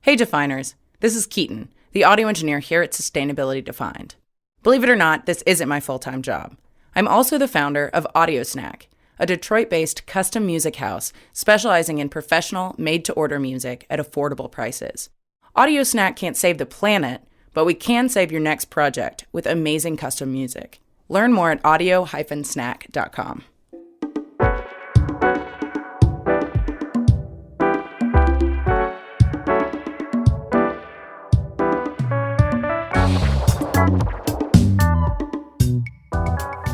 Hey Definers, this is Keaton, the audio engineer here at Sustainability Defined. Believe it or not, this isn't my full-time job. I'm also the founder of Audio Snack, a Detroit-based custom music house specializing in professional, made-to-order music at affordable prices. Audio Snack can't save the planet, but we can save your next project with amazing custom music. Learn more at audio-snack.com.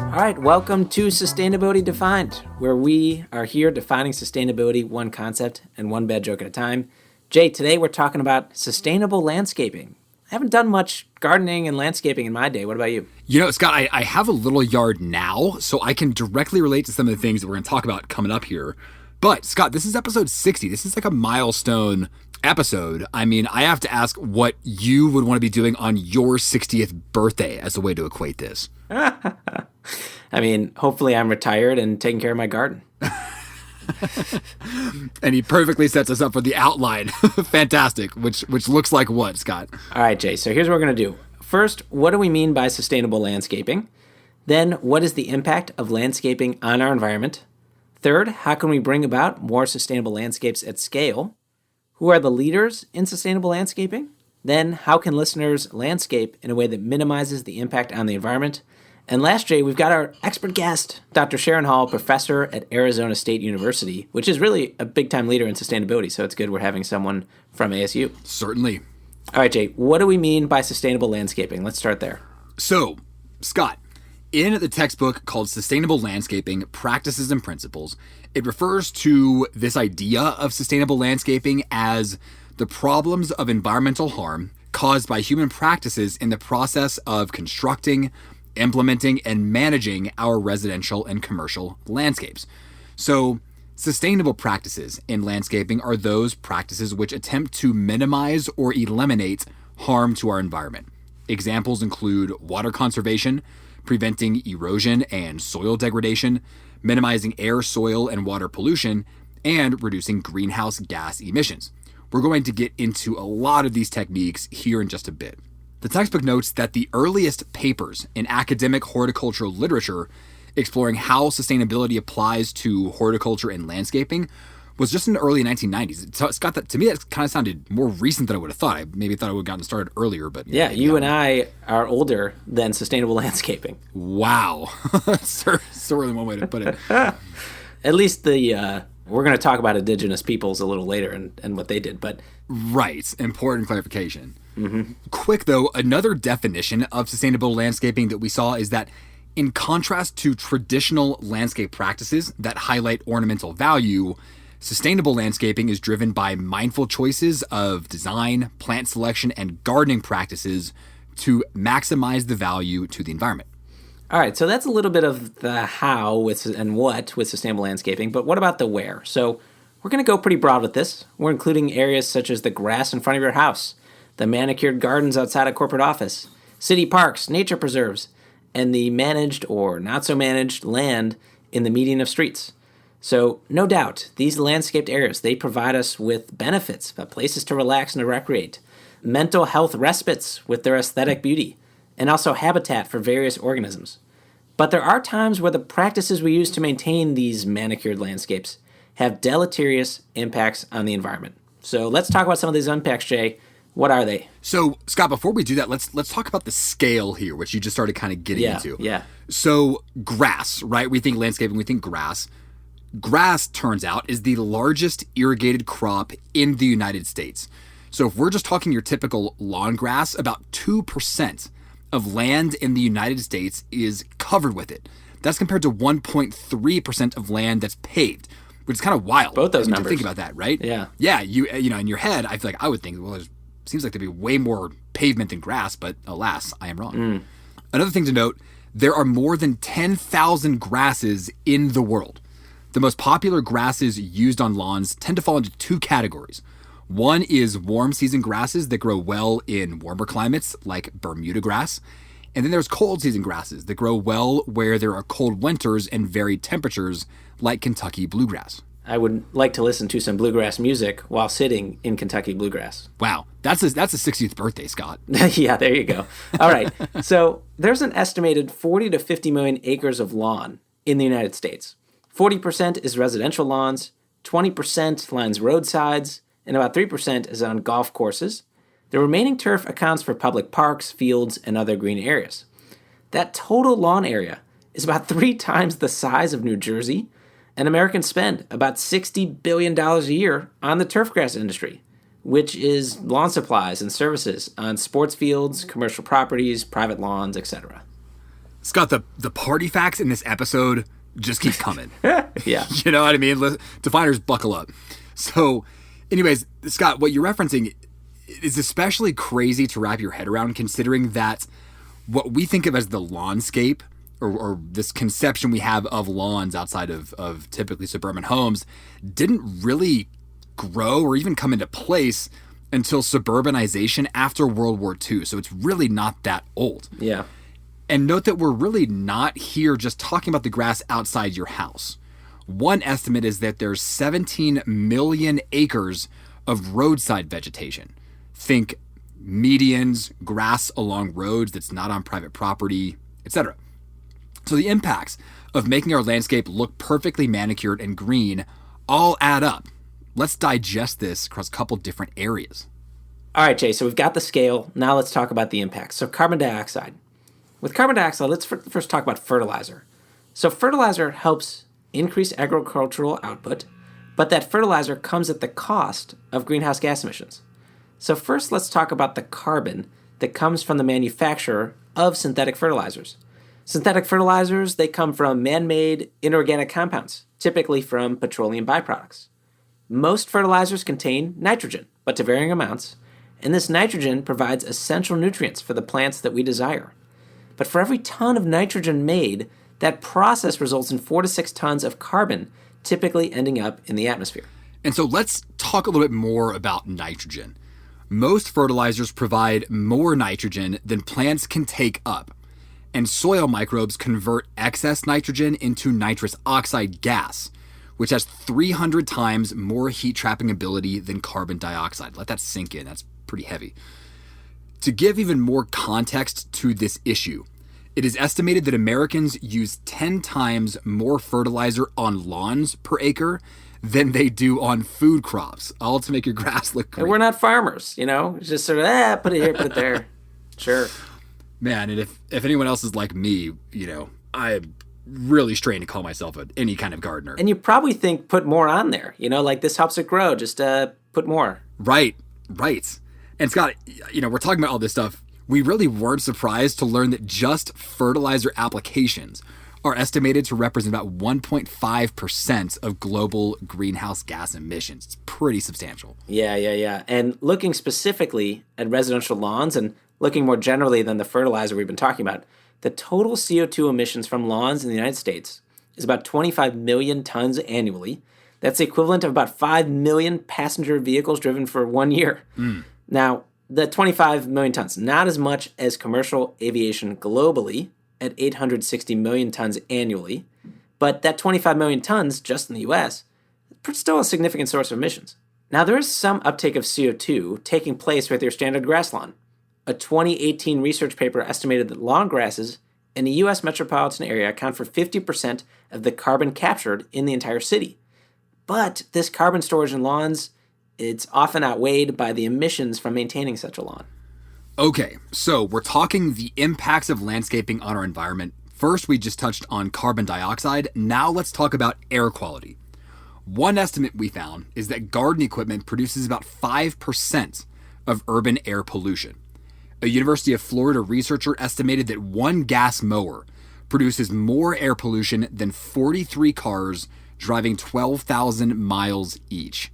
All right, welcome to Sustainability Defined, where we are here defining sustainability one concept and one bad joke at a time. Jay, today we're talking about sustainable landscaping. I haven't done much gardening and landscaping in my day. What about you? You know, Scott, I have a little yard now, so I can directly relate to some of the things that we're going to talk about coming up here. But, Scott, this is episode 60. This is like a milestone episode. I mean, I have to ask what you would want to be doing on your 60th birthday as a way to equate this. I mean, hopefully I'm retired and taking care of my garden. And he perfectly sets us up for the outline. Fantastic. Which looks like what, Scott? All right, Jay. So here's what we're going to do. First, what do we mean by sustainable landscaping? Then, what is the impact of landscaping on our environment? Third, how can we bring about more sustainable landscapes at scale? Who are the leaders in sustainable landscaping? Then, how can listeners landscape in a way that minimizes the impact on the environment? And last, Jay, we've got our expert guest, Dr. Sharon Hall, professor at Arizona State University, which is really a big-time leader in sustainability, so it's good we're having someone from ASU. Certainly. All right, Jay, what do we mean by sustainable landscaping? Let's start there. So, Scott, in the textbook called Sustainable Landscaping, Practices and Principles, it refers to this idea of sustainable landscaping as the problems of environmental harm caused by human practices in the process of constructing, implementing, and managing our residential and commercial landscapes. So, sustainable practices in landscaping are those practices which attempt to minimize or eliminate harm to our environment. Examples include water conservation, preventing erosion and soil degradation, minimizing air, soil, and water pollution, and reducing greenhouse gas emissions. We're going to get into a lot of these techniques here in just a bit. The textbook notes that the earliest papers in academic horticultural literature exploring how sustainability applies to horticulture and landscaping was just in the early 1990s. So, Scott, to me, that kind of sounded more recent than I would have thought. I maybe thought it would have gotten started earlier, but yeah, you and I are older than sustainable landscaping. Wow, certainly one way to put it. At least we're going to talk about indigenous peoples a little later and what they did, but right, important clarification. Mm-hmm. Quick though, another definition of sustainable landscaping that we saw is that in contrast to traditional landscape practices that highlight ornamental value, sustainable landscaping is driven by mindful choices of design, plant selection, and gardening practices to maximize the value to the environment. All right, so that's a little bit of the how and what with sustainable landscaping, but what about the where? So we're going to go pretty broad with this. We're including areas such as the grass in front of your house, the manicured gardens outside a corporate office, city parks, nature preserves, and the managed or not so managed land in the median of streets. So no doubt, these landscaped areas, they provide us with benefits, places to relax and to recreate, mental health respites with their aesthetic beauty, and also habitat for various organisms. But there are times where the practices we use to maintain these manicured landscapes have deleterious impacts on the environment. So let's talk about some of these impacts, Jay. What are they? So, Scott, before we do that, let's talk about the scale here, which you just started kind of getting into. Yeah. So, grass, right? We think landscaping, we think grass. Grass, turns out, is the largest irrigated crop in the United States. So if we're just talking your typical lawn grass, about 2% of land in the United States is covered with it. That's compared to 1.3% of land that's paved, which is kind of wild. Both those numbers. To think about that, right? Yeah. Yeah, you know, in your head, I feel like I would think, well, seems like there'd be way more pavement than grass, but alas, I am wrong. Another thing to note, there are more than 10,000 grasses in the world. The most popular grasses used on lawns tend to fall into two categories. One is warm season grasses that grow well in warmer climates, like Bermuda grass. And then there's cold season grasses that grow well where there are cold winters and varied temperatures, like Kentucky bluegrass. I would like to listen to some bluegrass music while sitting in Kentucky bluegrass. Wow, that's a 60th birthday, Scott. Yeah, there you go. All right. So there's an estimated 40 to 50 million acres of lawn in the United States. 40% is residential lawns, 20% lines roadsides, and about 3% is on golf courses. The remaining turf accounts for public parks, fields, and other green areas. That total lawn area is about 3 times the size of New Jersey, and Americans spend about $60 billion a year on the turfgrass industry, which is lawn supplies and services on sports fields, commercial properties, private lawns, etc. Scott, the party facts in this episode just keep coming. Yeah. You know what I mean? Definers, buckle up. So, anyways, Scott, what you're referencing is especially crazy to wrap your head around, considering that what we think of as the lawnscape, or this conception we have of lawns outside of typically suburban homes, didn't really grow or even come into place until suburbanization after World War II. So it's really not that old. Yeah. And note that we're really not here just talking about the grass outside your house. One estimate is that there's 17 million acres of roadside vegetation. Think medians, grass along roads that's not on private property, etc. So the impacts of making our landscape look perfectly manicured and green all add up. Let's digest this across a couple different areas. All right, Jay, so we've got the scale. Now let's talk about the impacts. So carbon dioxide. With carbon dioxide, let's first talk about fertilizer. So fertilizer helps increase agricultural output, but that fertilizer comes at the cost of greenhouse gas emissions. So first, let's talk about the carbon that comes from the manufacture of synthetic fertilizers. Synthetic fertilizers, they come from man-made inorganic compounds, typically from petroleum byproducts. Most fertilizers contain nitrogen, but to varying amounts, and this nitrogen provides essential nutrients for the plants that we desire. But for every ton of nitrogen made, that process results in 4 to 6 tons of carbon, typically ending up in the atmosphere. And so let's talk a little bit more about nitrogen. Most fertilizers provide more nitrogen than plants can take up, and soil microbes convert excess nitrogen into nitrous oxide gas, which has 300 times more heat trapping ability than carbon dioxide. Let that sink in. That's pretty heavy. To give even more context to this issue, it is estimated that Americans use 10 times more fertilizer on lawns per acre than they do on food crops, all to make your grass look green. And we're not farmers, you know? It's just sort of, put it here, put it there. Sure. Man, and if anyone else is like me, you know, I'm really strained to call myself any kind of gardener. And you probably think put more on there, you know, like this helps it grow, just put more. Right. And Scott, you know, we're talking about all this stuff. We really weren't surprised to learn that just fertilizer applications are estimated to represent about 1.5% of global greenhouse gas emissions. It's pretty substantial. Yeah. And looking specifically at residential lawns and looking more generally than the fertilizer we've been talking about, the total CO2 emissions from lawns in the United States is about 25 million tons annually. That's the equivalent of about 5 million passenger vehicles driven for 1 year. Now, the 25 million tons, not as much as commercial aviation globally at 860 million tons annually, but that 25 million tons just in the US is still a significant source of emissions. Now, there is some uptake of CO2 taking place with your standard grass lawn. A 2018 research paper estimated that lawn grasses in the U.S. metropolitan area account for 50% of the carbon captured in the entire city. But this carbon storage in lawns, it's often outweighed by the emissions from maintaining such a lawn. Okay, so we're talking the impacts of landscaping on our environment. First, we just touched on carbon dioxide. Now let's talk about air quality. One estimate we found is that garden equipment produces about 5% of urban air pollution. A University of Florida researcher estimated that one gas mower produces more air pollution than 43 cars driving 12,000 miles each.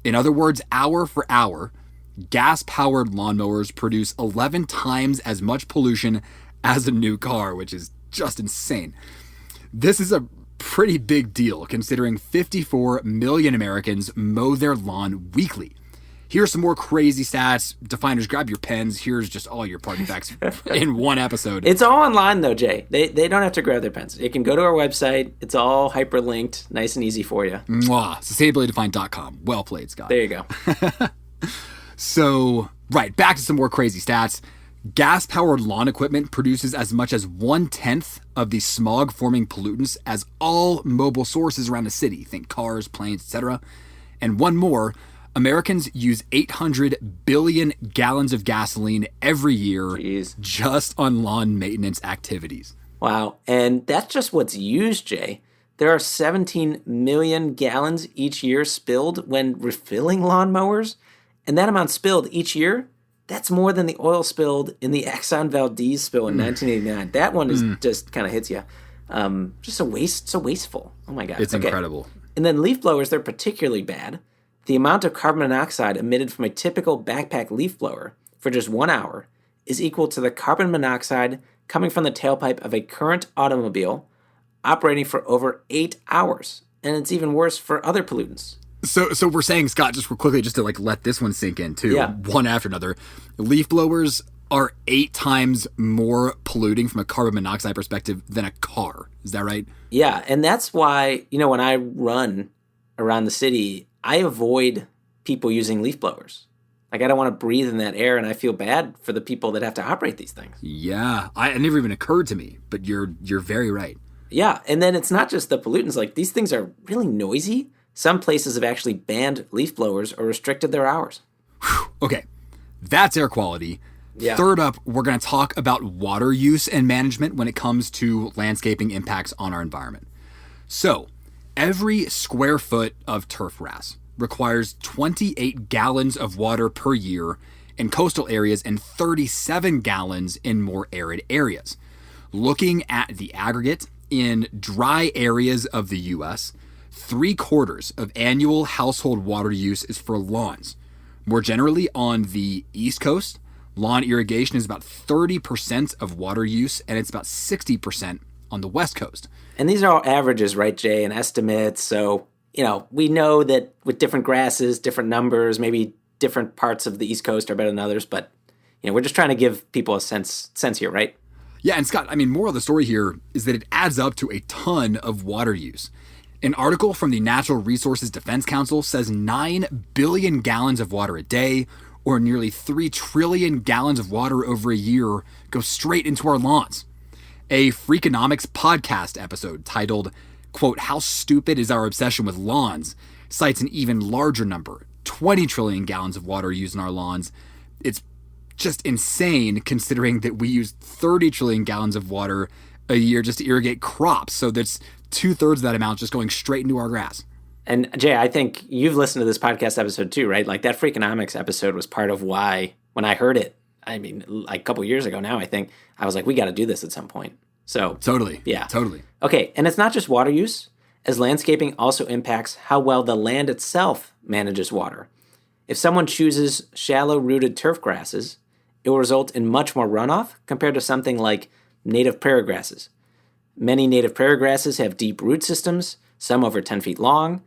In other words, hour for hour, gas-powered lawnmowers produce 11 times as much pollution as a new car, which is just insane. This is a pretty big deal considering 54 million Americans mow their lawn weekly. here's some more crazy stats. Definers, grab your pens. Here's just all your party facts in one episode. It's all online, though, Jay. They don't have to grab their pens. They can go to our website. It's all hyperlinked, nice and easy for you. Mwah. Sustainabilitydefined.com. Well played, Scott. There you go. So, right, back to some more crazy stats. Gas-powered lawn equipment produces as much as 1/10 of the smog-forming pollutants as all mobile sources around a city. Think cars, planes, etc. And one more, Americans use 800 billion gallons of gasoline every year just on lawn maintenance activities. Wow. And that's just what's used, Jay. There are 17 million gallons each year spilled when refilling lawnmowers. And that amount spilled each year, that's more than the oil spilled in the Exxon Valdez spill in 1989. That one is just kind of hits you. Just a waste, so wasteful. Oh my God. It's incredible. And then leaf blowers, they're particularly bad. The amount of carbon monoxide emitted from a typical backpack leaf blower for just 1 hour is equal to the carbon monoxide coming from the tailpipe of a current automobile operating for over 8 hours. And it's even worse for other pollutants. So we're saying, Scott, just real quickly, just to like let this one sink in too, one after another, leaf blowers are 8 times more polluting from a carbon monoxide perspective than a car. Is that right? Yeah, and that's why, when I run around the city, I avoid people using leaf blowers. Like, I don't want to breathe in that air, and I feel bad for the people that have to operate these things. Yeah, it never even occurred to me, but you're very right. Yeah, and then it's not just the pollutants. Like, these things are really noisy. Some places have actually banned leaf blowers or restricted their hours. Whew. Okay, that's air quality. Yeah. Third up, we're going to talk about water use and management when it comes to landscaping impacts on our environment. So, every square foot of turf grass requires 28 gallons of water per year in coastal areas and 37 gallons in more arid areas. Looking at the aggregate, in dry areas of the U.S., 3/4 of annual household water use is for lawns. More generally, on the East Coast, lawn irrigation is about 30% of water use, and it's about 60% on the West Coast. And these are all averages, right, Jay, and estimates. So, we know that with different grasses, different numbers, maybe different parts of the East Coast are better than others, but, we're just trying to give people a sense here, right? Yeah, and Scott, moral of the story here is that it adds up to a ton of water use. An article from the Natural Resources Defense Council says 9 billion gallons of water a day, or nearly 3 trillion gallons of water over a year, go straight into our lawns. A Freakonomics podcast episode titled, quote, "How Stupid is Our Obsession with Lawns?" cites an even larger number, 20 trillion gallons of water used in our lawns. It's just insane considering that we use 30 trillion gallons of water a year just to irrigate crops. So that's 2/3 of that amount just going straight into our grass. And Jay, I think you've listened to this podcast episode too, right? Like, that Freakonomics episode was part of why, when I heard it, like a couple years ago now, I think, I was like, we got to do this at some point. So Totally. Yeah. Totally. Okay. And it's not just water use, as landscaping also impacts how well the land itself manages water. If someone chooses shallow-rooted turf grasses, it will result in much more runoff compared to something like native prairie grasses. Many native prairie grasses have deep root systems, some over 10 feet long,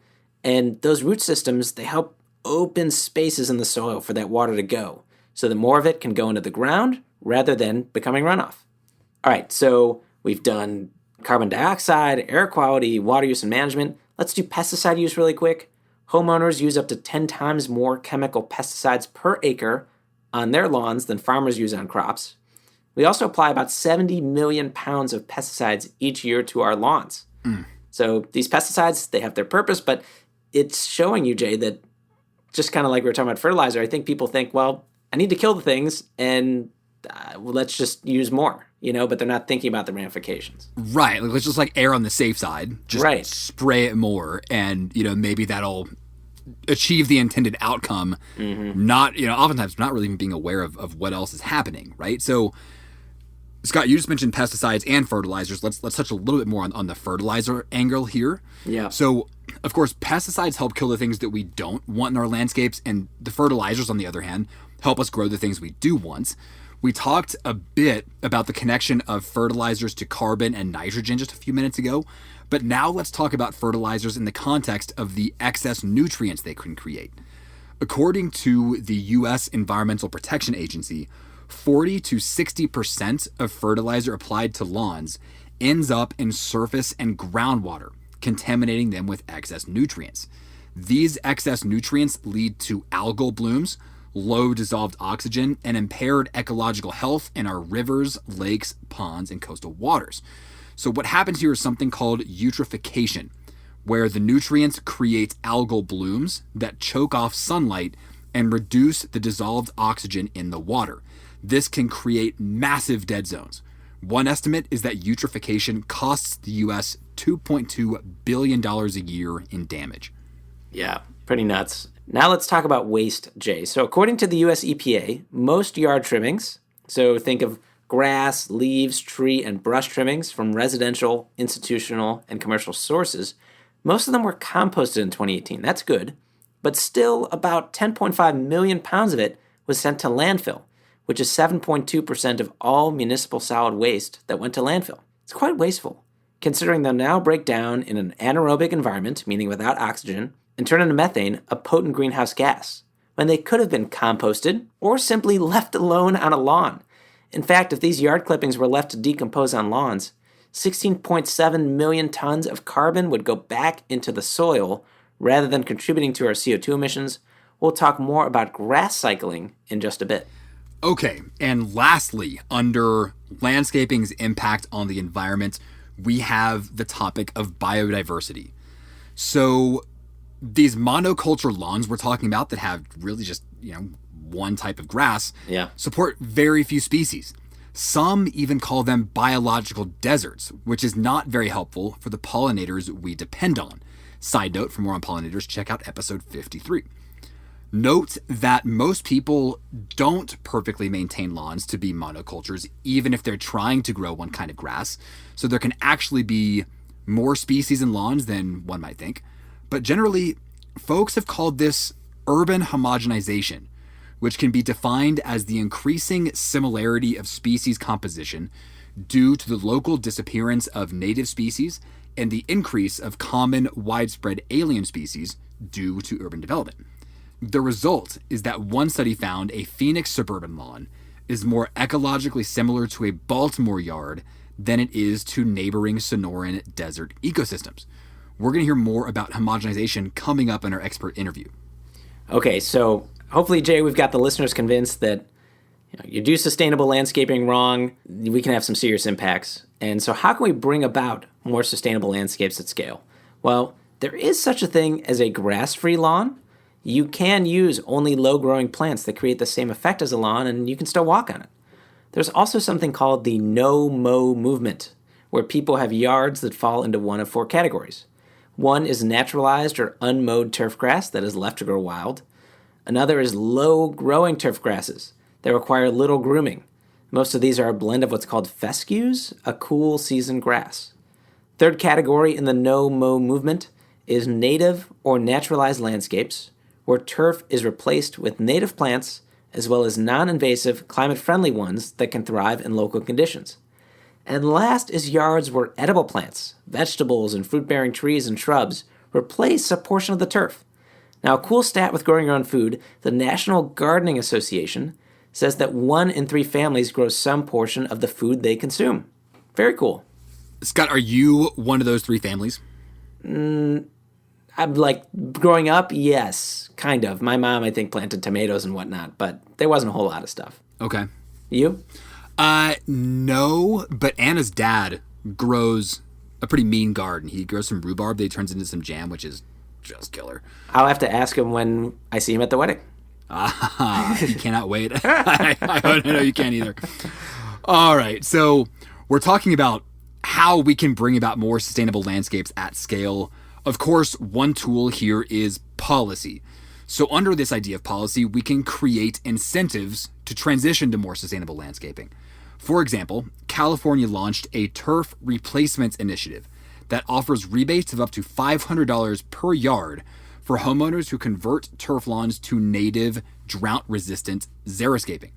and those root systems, they help open spaces in the soil for that water to go, so that more of it can go into the ground rather than becoming runoff. All right, so we've done carbon dioxide, air quality, water use and management. Let's do pesticide use really quick. Homeowners use up to 10 times more chemical pesticides per acre on their lawns than farmers use on crops. We also apply about 70 million pounds of pesticides each year to our lawns. So these pesticides, they have their purpose, but it's showing you, Jay, that just kind of like we were talking about fertilizer, I think people think, well, I need to kill the things and let's just use more, but they're not thinking about the ramifications. Right. Let's just err on the safe side. Just spray it more and, maybe that'll achieve the intended outcome. Not, oftentimes not really even being aware of what else is happening, right? So, Scott, you just mentioned pesticides and fertilizers. Let's touch a little bit more on the fertilizer angle here. Yeah. So, of course, pesticides help kill the things that we don't want in our landscapes, and the fertilizers, on the other hand, help us grow the things we do want. We talked a bit about the connection of fertilizers to carbon and nitrogen just a few minutes ago, but now let's talk about fertilizers in the context of the excess nutrients they can create. According to the U.S. Environmental Protection Agency, 40 to 60% of fertilizer applied to lawns ends up in surface and groundwater, contaminating them with excess nutrients. These excess nutrients lead to algal blooms, low dissolved oxygen, and impaired ecological health in our rivers, lakes, ponds, and coastal waters. So what happens here is something called eutrophication, where the nutrients create algal blooms that choke off sunlight and reduce the dissolved oxygen in the water. This can create massive dead zones. One estimate is that eutrophication costs the U.S. $2.2 billion a year in damage. Yeah, pretty nuts. Now let's talk about waste, Jay. So according to the US EPA, most yard trimmings, so think of grass, leaves, tree, and brush trimmings from residential, institutional, and commercial sources, most of them were composted in 2018. That's good. But still, about 10.5 million pounds of it was sent to landfill, which is 7.2% of all municipal solid waste that went to landfill. It's quite wasteful, considering they'll now break down in an anaerobic environment, meaning without oxygen, and turn into methane, a potent greenhouse gas, when they could have been composted or simply left alone on a lawn. In fact, if these yard clippings were left to decompose on lawns, 16.7 million tons of carbon would go back into the soil rather than contributing to our CO2 emissions. We'll talk more about grass cycling in just a bit. Okay, and lastly, under landscaping's impact on the environment, we have the topic of biodiversity. So these monoculture lawns we're talking about that have really just, one type of grass support very few species. Some even call them biological deserts, which is not very helpful for the pollinators we depend on. Side note, for more on pollinators, check out episode 53. Note that most people don't perfectly maintain lawns to be monocultures, even if they're trying to grow one kind of grass. So there can actually be more species in lawns than one might think. But generally, folks have called this urban homogenization, which can be defined as the increasing similarity of species composition due to the local disappearance of native species and the increase of common widespread alien species due to urban development. The result is that one study found a Phoenix suburban lawn is more ecologically similar to a Baltimore yard than it is to neighboring Sonoran desert ecosystems. We're going to hear more about homogenization coming up in our expert interview. Okay, so hopefully, Jay, we've got the listeners convinced that you do sustainable landscaping wrong, we can have some serious impacts. And so how can we bring about more sustainable landscapes at scale? Well, there is such a thing as a grass-free lawn. You can use only low-growing plants that create the same effect as a lawn, and you can still walk on it. There's also something called the no-mow movement, where people have yards that fall into one of four categories. One is naturalized or unmowed turf grass that is left to grow wild. Another is low-growing turf grasses that require little grooming. Most of these are a blend of what's called fescues, a cool season grass. Third category in the no-mow movement is native or naturalized landscapes, where turf is replaced with native plants as well as non-invasive, climate-friendly ones that can thrive in local conditions. And last is yards where edible plants, vegetables, and fruit-bearing trees and shrubs replace a portion of the turf. Now, a cool stat with growing your own food, the National Gardening Association says that 1 in 3 families grow some portion of the food they consume. Very cool. Scott, are you one of those 3 families? I'm growing up, yes, kind of. My mom, I think, planted tomatoes and whatnot, but there wasn't a whole lot of stuff. Okay. You? No, but Anna's dad grows a pretty mean garden. He grows some rhubarb that he turns into some jam, which is just killer. I'll have to ask him when I see him at the wedding. You cannot wait. I know you can't either. All right, so we're talking about how we can bring about more sustainable landscapes at scale. Of course, one tool here is policy. So under this idea of policy, we can create incentives to transition to more sustainable landscaping. For example, California launched a turf replacement initiative that offers rebates of up to $500 per yard for homeowners who convert turf lawns to native, drought-resistant xeriscaping.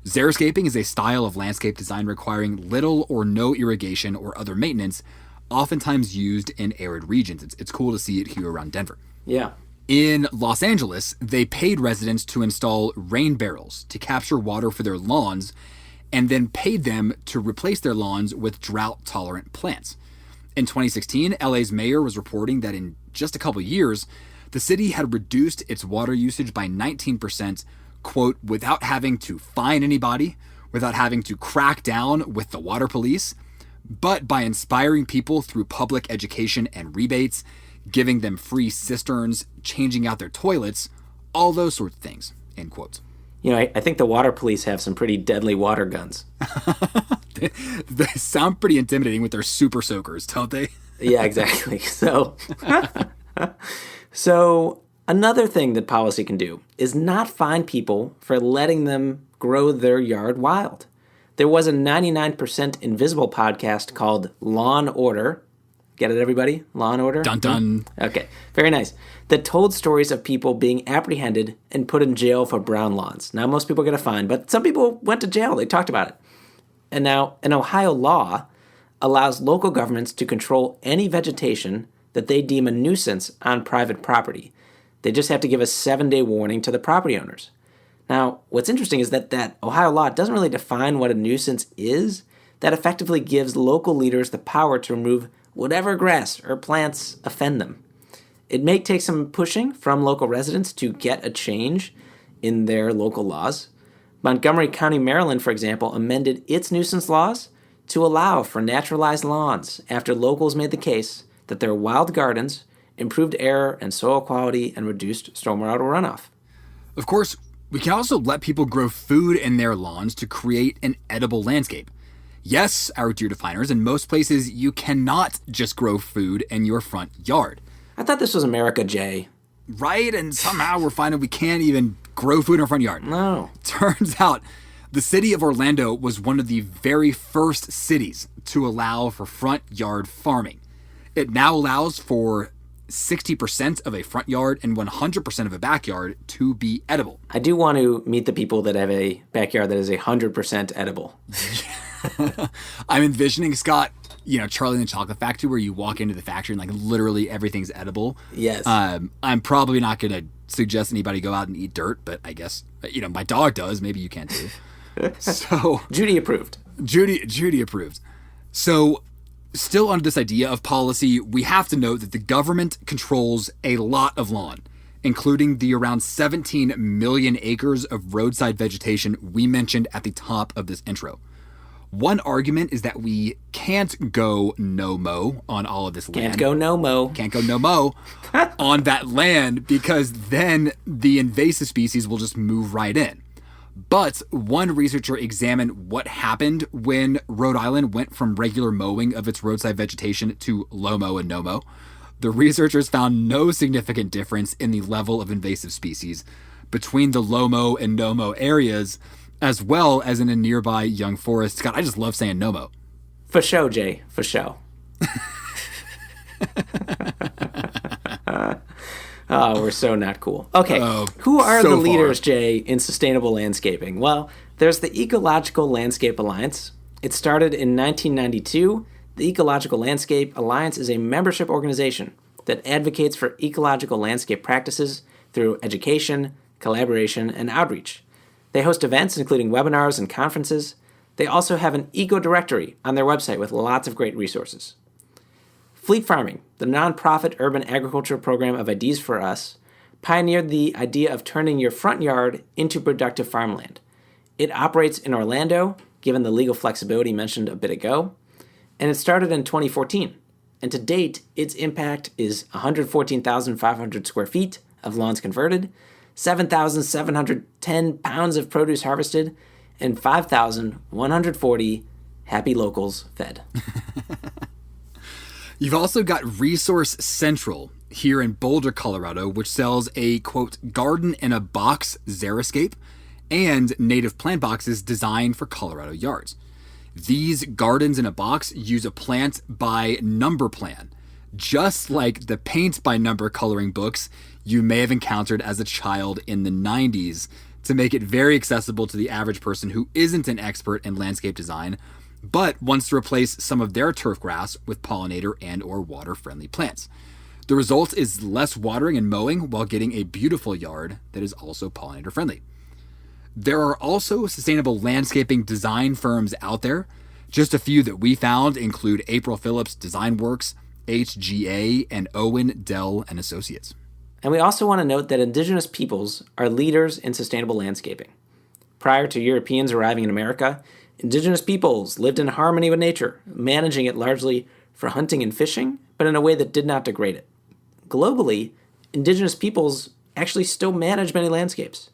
Xeriscaping is a style of landscape design requiring little or no irrigation or other maintenance, oftentimes used in arid regions. It's cool to see it here around Denver. Yeah. In Los Angeles, they paid residents to install rain barrels to capture water for their lawns and then paid them to replace their lawns with drought-tolerant plants. In 2016, LA's mayor was reporting that in just a couple years, the city had reduced its water usage by 19%, quote, without having to fine anybody, without having to crack down with the water police, but by inspiring people through public education and rebates, giving them free cisterns, changing out their toilets, all those sorts of things, end quote. You know, I think the water police have some pretty deadly water guns. They sound pretty intimidating with their super soakers, don't they? Yeah, exactly. So another thing that policy can do is not fine people for letting them grow their yard wild. There was a 99% Invisible podcast called Law and Order. Get it, everybody? Law and Order? Dun dun. Okay, very nice. That told stories of people being apprehended and put in jail for brown lawns. Now, most people get a fine, but some people went to jail. They talked about it. And now, an Ohio law allows local governments to control any vegetation that they deem a nuisance on private property. They just have to give a 7-day warning to the property owners. Now, what's interesting is that Ohio law doesn't really define what a nuisance is. That effectively gives local leaders the power to remove whatever grass or plants offend them. It may take some pushing from local residents to get a change in their local laws. Montgomery County, Maryland, for example, amended its nuisance laws to allow for naturalized lawns after locals made the case that their wild gardens improved air and soil quality and reduced stormwater runoff. Of course, we can also let people grow food in their lawns to create an edible landscape. Yes, our dear definers, in most places you cannot just grow food in your front yard. I thought this was America, Jay. Right? And somehow we're finding we can't even grow food in our front yard. No. Turns out the city of Orlando was one of the very first cities to allow for front yard farming. It now allows for 60% of a front yard and 100% of a backyard to be edible. I do want to meet the people that have a backyard that is 100% edible. I'm envisioning, Scott, Charlie and the Chocolate Factory, where you walk into the factory and like literally everything's edible. Yes. I'm probably not going to suggest anybody go out and eat dirt, but I guess, my dog does. Maybe you can too. So Judy approved. Judy approved. So still under this idea of policy, we have to note that the government controls a lot of lawn, including the around 17 million acres of roadside vegetation we mentioned at the top of this intro. One argument is that we can't go no-mo on all of this land. Can't go no-mo on that land because then the invasive species will just move right in. But one researcher examined what happened when Rhode Island went from regular mowing of its roadside vegetation to low-mo and no-mo. The researchers found no significant difference in the level of invasive species between the low-mo and no-mo areas, as well as in a nearby young forest. God, I just love saying no-mo. For show, Jay. For show. Oh, we're so not cool. Okay, who are the leaders, Jay, in sustainable landscaping? Well, there's the Ecological Landscape Alliance. It started in 1992. The Ecological Landscape Alliance is a membership organization that advocates for ecological landscape practices through education, collaboration, and outreach. They host events, including webinars and conferences. They also have an eco-directory on their website with lots of great resources. Fleet Farming, the nonprofit urban agriculture program of Ideas for Us, pioneered the idea of turning your front yard into productive farmland. It operates in Orlando, given the legal flexibility mentioned a bit ago, and it started in 2014. And to date, its impact is 114,500 square feet of lawns converted, 7,710 pounds of produce harvested, and 5,140 happy locals fed. You've also got Resource Central here in Boulder, Colorado, which sells a, quote, garden-in-a-box xeriscape and native plant boxes designed for Colorado yards. These gardens in a box use a plant by number plan, just like the paint by number coloring books you may have encountered as a child in the 90s, to make it very accessible to the average person who isn't an expert in landscape design, but wants to replace some of their turf grass with pollinator and or water-friendly plants. The result is less watering and mowing while getting a beautiful yard that is also pollinator friendly. There are also sustainable landscaping design firms out there. Just a few that we found include April Phillips Design Works, HGA, and Owen, Dell and Associates. And we also want to note that indigenous peoples are leaders in sustainable landscaping. Prior to Europeans arriving in America, indigenous peoples lived in harmony with nature, managing it largely for hunting and fishing, but in a way that did not degrade it. Globally, indigenous peoples actually still manage many landscapes.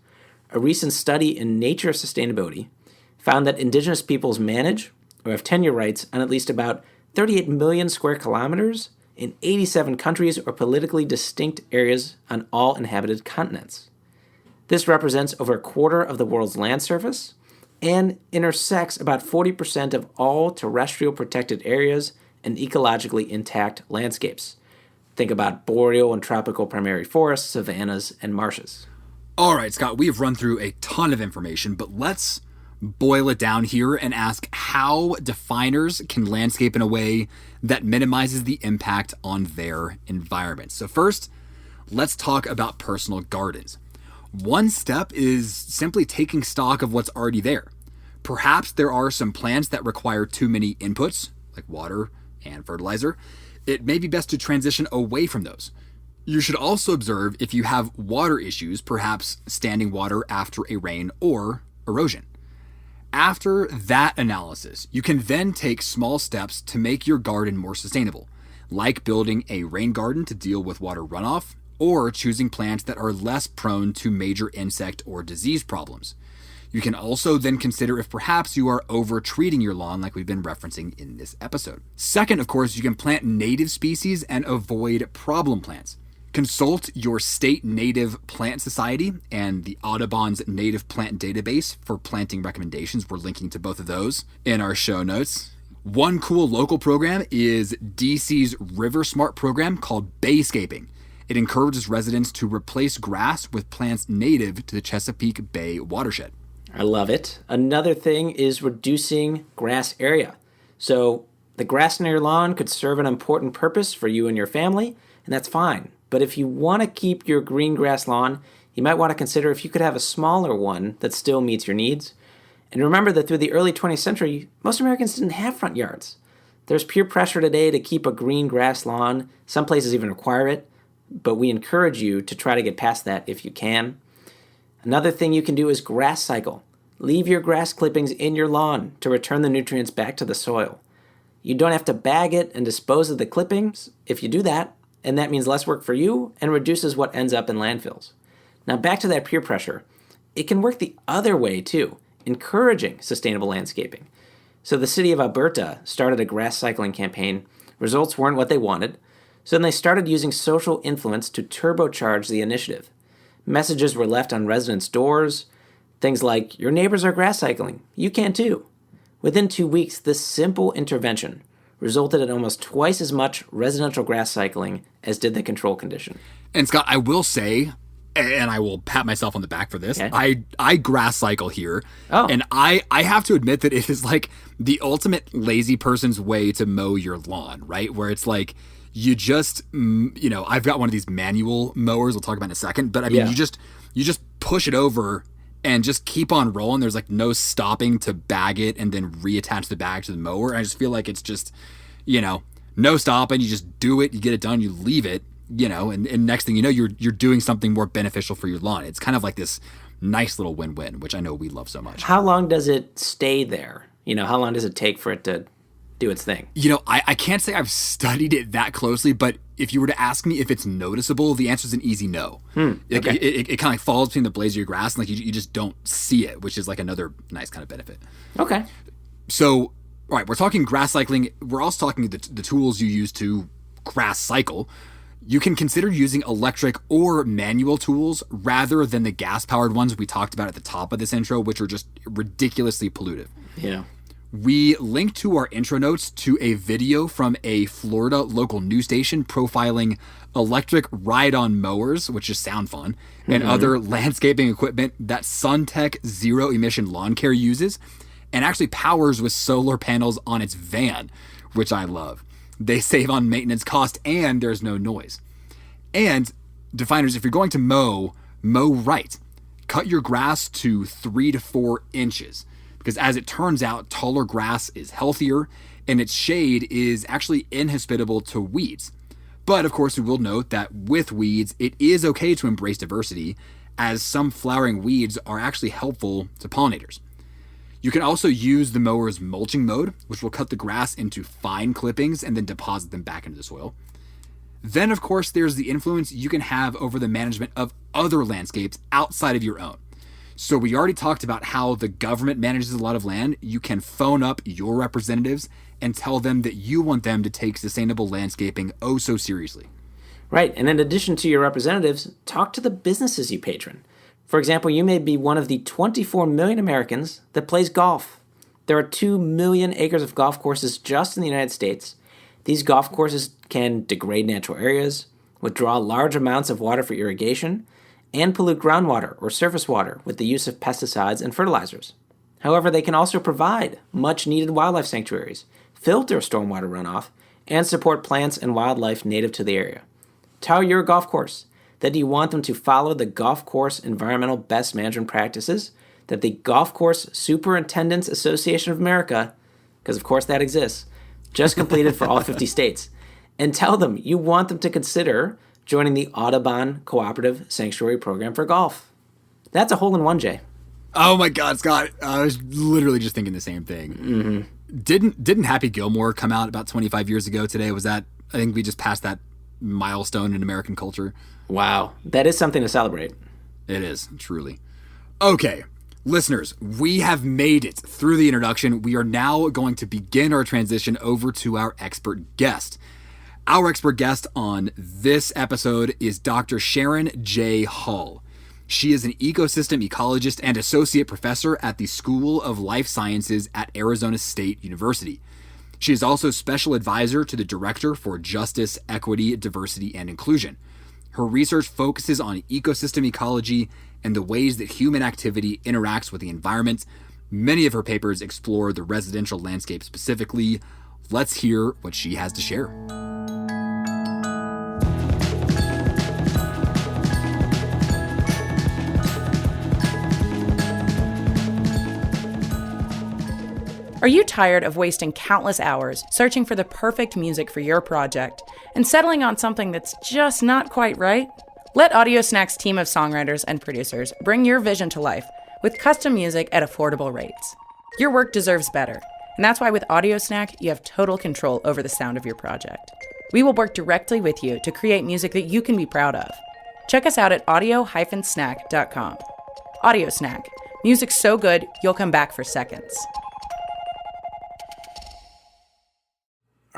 A recent study in Nature Sustainability found that indigenous peoples manage or have tenure rights on at least about 38 million square kilometers in 87 countries or politically distinct areas on all inhabited continents. This represents over a quarter of the world's land surface and intersects about 40% of all terrestrial protected areas and ecologically intact landscapes. Think about boreal and tropical primary forests, savannas, and marshes. All right, Scott, we have run through a ton of information, but let's boil it down here and ask how definers can landscape in a way that minimizes the impact on their environment. So first, let's talk about personal gardens. One step is simply taking stock of what's already there. Perhaps there are some plants that require too many inputs, like water and fertilizer. It may be best to transition away from those. You should also observe if you have water issues, perhaps standing water after a rain or erosion. After that analysis, you can then take small steps to make your garden more sustainable, like building a rain garden to deal with water runoff, or choosing plants that are less prone to major insect or disease problems. You can also then consider if perhaps you are over-treating your lawn like we've been referencing in this episode. Second, of course, you can plant native species and avoid problem plants. Consult your state native plant society and the Audubon's native plant database for planting recommendations. We're linking to both of those in our show notes. One cool local program is DC's River Smart program called Bayscaping. It encourages residents to replace grass with plants native to the Chesapeake Bay watershed. I love it. Another thing is reducing grass area. So the grass in your lawn could serve an important purpose for you and your family, and that's fine. But if you want to keep your green grass lawn, you might want to consider if you could have a smaller one that still meets your needs. And remember that through the early 20th century, most Americans didn't have front yards. There's peer pressure today to keep a green grass lawn. Some places even require it, but we encourage you to try to get past that if you can. Another thing you can do is grass cycle. Leave your grass clippings in your lawn to return the nutrients back to the soil. You don't have to bag it and dispose of the clippings if you do that, and that means less work for you and reduces what ends up in landfills. Now back to that peer pressure. It can work the other way too, encouraging sustainable landscaping. So the city of Alberta started a grass cycling campaign. Results weren't what they wanted, so then they started using social influence to turbocharge the initiative. Messages were left on residents' doors, things like, your neighbors are grass cycling, you can too. Within 2 weeks, this simple intervention resulted in almost twice as much residential grass cycling as did the control condition. And Scott, I will say, and I will pat myself on the back for this, okay. I grass cycle here. Oh. And I have to admit that it is like the ultimate lazy person's way to mow your lawn, right? Where it's like, you just, I've got one of these manual mowers we'll talk about in a second, but I mean, you just push it over and just keep on rolling. There's like no stopping to bag it and then reattach the bag to the mower. And I just feel like it's just, no stopping. You just do it, you get it done, you leave it, and next thing you know, you're doing something more beneficial for your lawn. It's kind of like this nice little win-win, which I know we love so much. How long does it stay there? How long does it take for it to do its thing? I can't say I've studied it that closely, but if you were to ask me if it's noticeable, the answer is an easy no. Okay. It kind of falls between the blades of your grass, and like you just don't see it, which is like another nice kind of benefit. Okay. So, all right, we're talking grass cycling. We're also talking the tools you use to grass cycle. You can consider using electric or manual tools rather than the gas-powered ones we talked about at the top of this intro, which are just ridiculously pollutive. Yeah. We linked to our intro notes to a video from a Florida local news station profiling electric ride-on mowers, which just sound fun, and other landscaping equipment that SunTech zero-emission lawn care uses, and actually powers with solar panels on its van, which I love. They save on maintenance cost and there's no noise. And definers, if you're going to mow right. Cut your grass to 3 to 4 inches, because as it turns out, taller grass is healthier and its shade is actually inhospitable to weeds. But of course, we will note that with weeds, it is okay to embrace diversity, as some flowering weeds are actually helpful to pollinators. You can also use the mower's mulching mode, which will cut the grass into fine clippings and then deposit them back into the soil. Then, of course, there's the influence you can have over the management of other landscapes outside of your own. So we already talked about how the government manages a lot of land. You can phone up your representatives and tell them that you want them to take sustainable landscaping oh so seriously. Right, and in addition to your representatives, talk to the businesses you patron. For example, you may be one of the 24 million Americans that plays golf. There are 2 million acres of golf courses just in the United States. These golf courses can degrade natural areas, withdraw large amounts of water for irrigation, and pollute groundwater or surface water with the use of pesticides and fertilizers. However, they can also provide much-needed wildlife sanctuaries, filter stormwater runoff, and support plants and wildlife native to the area. Tell your golf course that you want them to follow the Golf Course Environmental Best Management Practices that the Golf Course Superintendents Association of America, because of course that exists, just completed for all 50 states. And tell them you want them to consider joining the Audubon Cooperative Sanctuary Program for Golf. That's a hole-in-one, Jay. Oh my God, Scott. I was literally just thinking the same thing. Mm-hmm. Didn't Happy Gilmore come out about 25 years ago today? Was that, I think we just passed that milestone in American culture. Wow. That is something to celebrate. It is, truly. Okay. Listeners, we have made it through the introduction. We are now going to begin our transition over to our expert guest. Our expert guest on this episode is Dr. Sharon J. Hall. She is an ecosystem ecologist and associate professor at the School of Life Sciences at Arizona State University. She is also special advisor to the Director for Justice, Equity, Diversity, and Inclusion. Her research focuses on ecosystem ecology and the ways that human activity interacts with the environment. Many of her papers explore the residential landscape specifically. Let's hear what she has to share. Are you tired of wasting countless hours searching for the perfect music for your project and settling on something that's just not quite right? Let Audio Snack's team of songwriters and producers bring your vision to life with custom music at affordable rates. Your work deserves better, and that's why with Audio Snack, you have total control over the sound of your project. We will work directly with you to create music that you can be proud of. Check us out at audio-snack.com. Audio Snack, music so good you'll come back for seconds.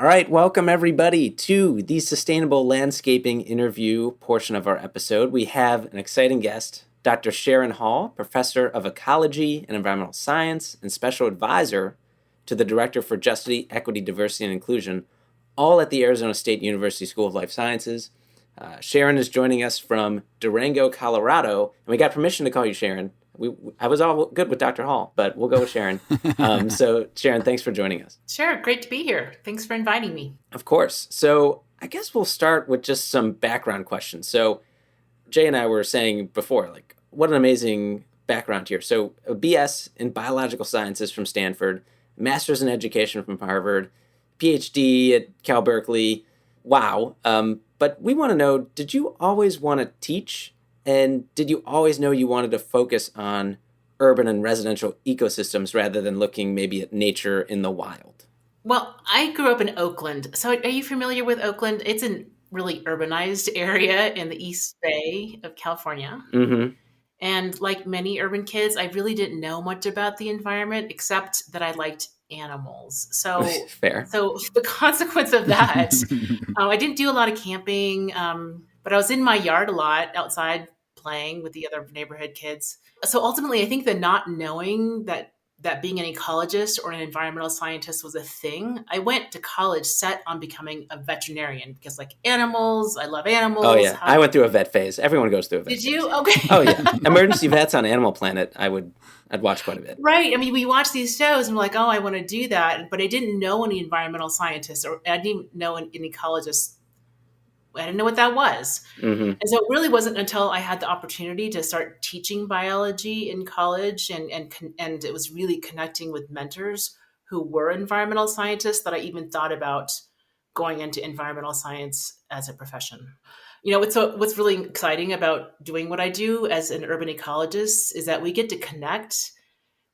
All right, welcome everybody to the Sustainable Landscaping interview portion of our episode. We have an exciting guest, Dr. Sharon Hall, Professor of Ecology and Environmental Science and Special Advisor to the Director for Justice, Equity, Diversity, and Inclusion, all at the Arizona State University School of Life Sciences. Sharon is joining us from Durango, Colorado, and we got permission to call you Sharon. I was all good with Dr. Hall, but we'll go with Sharon. So, Sharon, thanks for joining us. Sure. Great to be here. Thanks for inviting me. Of course. So, I guess we'll start with just some background questions. So, Jay and I were saying before, like, what an amazing background here. So, a BS in Biological Sciences from Stanford, Master's in Education from Harvard, PhD at Cal Berkeley. Wow. But we want to know, did you always want to teach? And did you always know you wanted to focus on urban and residential ecosystems rather than looking maybe at nature in the wild? Well, I grew up in Oakland. So are you familiar with Oakland? It's a really urbanized area in the East Bay of California. Mm-hmm. And like many urban kids, I really didn't know much about the environment except that I liked animals. So Fair. So the consequence of that, I didn't do a lot of camping, but I was in my yard a lot outside playing with the other neighborhood kids. So ultimately, I think that not knowing that being an ecologist or an environmental scientist was a thing, I went to college set on becoming a veterinarian because like animals, I love animals. Oh yeah, I went through a vet phase. Everyone goes through a vet phase. Did you? Okay. Oh yeah, Emergency Vets on Animal Planet. I'd watch quite a bit. Right. I mean, we watch these shows and we're like, oh, I want to do that. But I didn't know any environmental scientists or I didn't know an ecologist I didn't know what that was. Mm-hmm. And so it really wasn't until I had the opportunity to start teaching biology in college and it was really connecting with mentors who were environmental scientists that I even thought about going into environmental science as a profession. What's really exciting about doing what I do as an urban ecologist is that we get to connect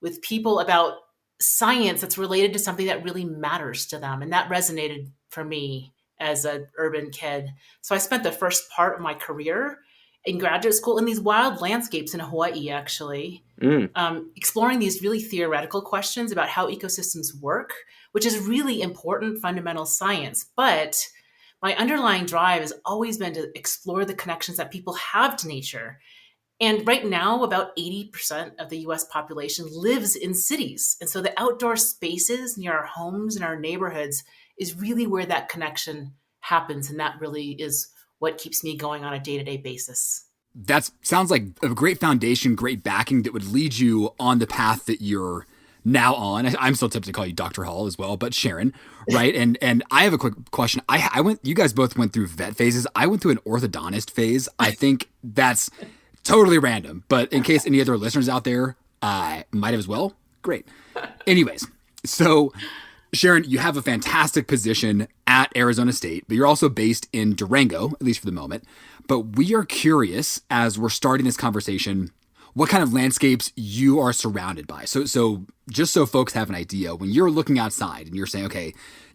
with people about science that's related to something that really matters to them. And that resonated for me as an urban kid. So I spent the first part of my career in graduate school in these wild landscapes in Hawaii, actually, exploring these really theoretical questions about how ecosystems work, which is really important fundamental science. But my underlying drive has always been to explore the connections that people have to nature. And right now, about 80% of the US population lives in cities. And so the outdoor spaces near our homes and our neighborhoods is really where that connection happens. And that really is what keeps me going on a day-to-day basis. That sounds like a great foundation, great backing that would lead you on the path that you're now on. I'm still tempted to call you Dr. Hall as well, but Sharon, right? And I have a quick question. You guys both went through vet phases. I went through an orthodontist phase. I think that's totally random, but in case any other listeners out there might have as well, great. Anyways, so Sharon, you have a fantastic position at Arizona State, but you're also based in Durango, at least for the moment. But we are curious, as we're starting this conversation, what kind of landscapes you are surrounded by. So just so folks have an idea, when you're looking outside and you're saying, okay,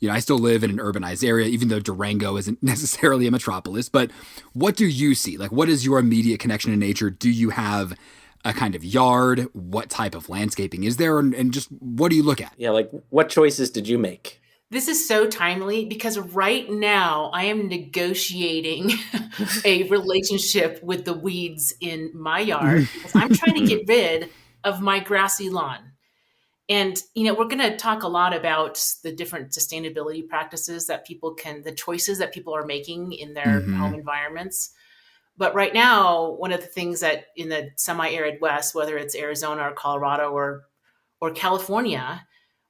I still live in an urbanized area, even though Durango isn't necessarily a metropolis, but what do you see? Like, what is your immediate connection to nature? Do you have a kind of yard? What type of landscaping is there? And just what do you look at? Yeah, like what choices did you make? This is so timely because right now I am negotiating a relationship with the weeds in my yard because I'm trying to get rid of my grassy lawn. And, we're going to talk a lot about the different sustainability practices that the choices that people are making in their home environments. But right now, one of the things that in the semi-arid West, whether it's Arizona or Colorado or California,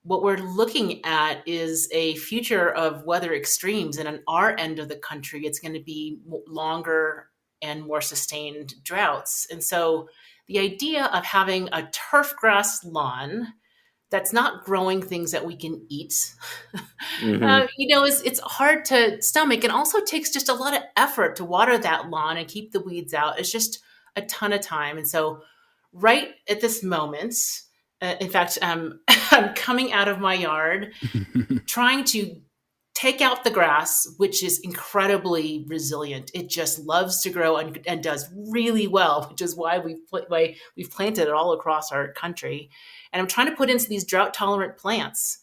what we're looking at is a future of weather extremes. And on our end of the country, it's going to be longer and more sustained droughts. And so the idea of having a turf grass lawn that's not growing things that we can eat, it's hard to stomach, and also takes just a lot of effort to water that lawn and keep the weeds out. It's just a ton of time. And so right at this moment, in fact, I'm coming out of my yard, trying to take out the grass, which is incredibly resilient. It just loves to grow and does really well, which is why we've planted it all across our country. And I'm trying to put in these drought-tolerant plants.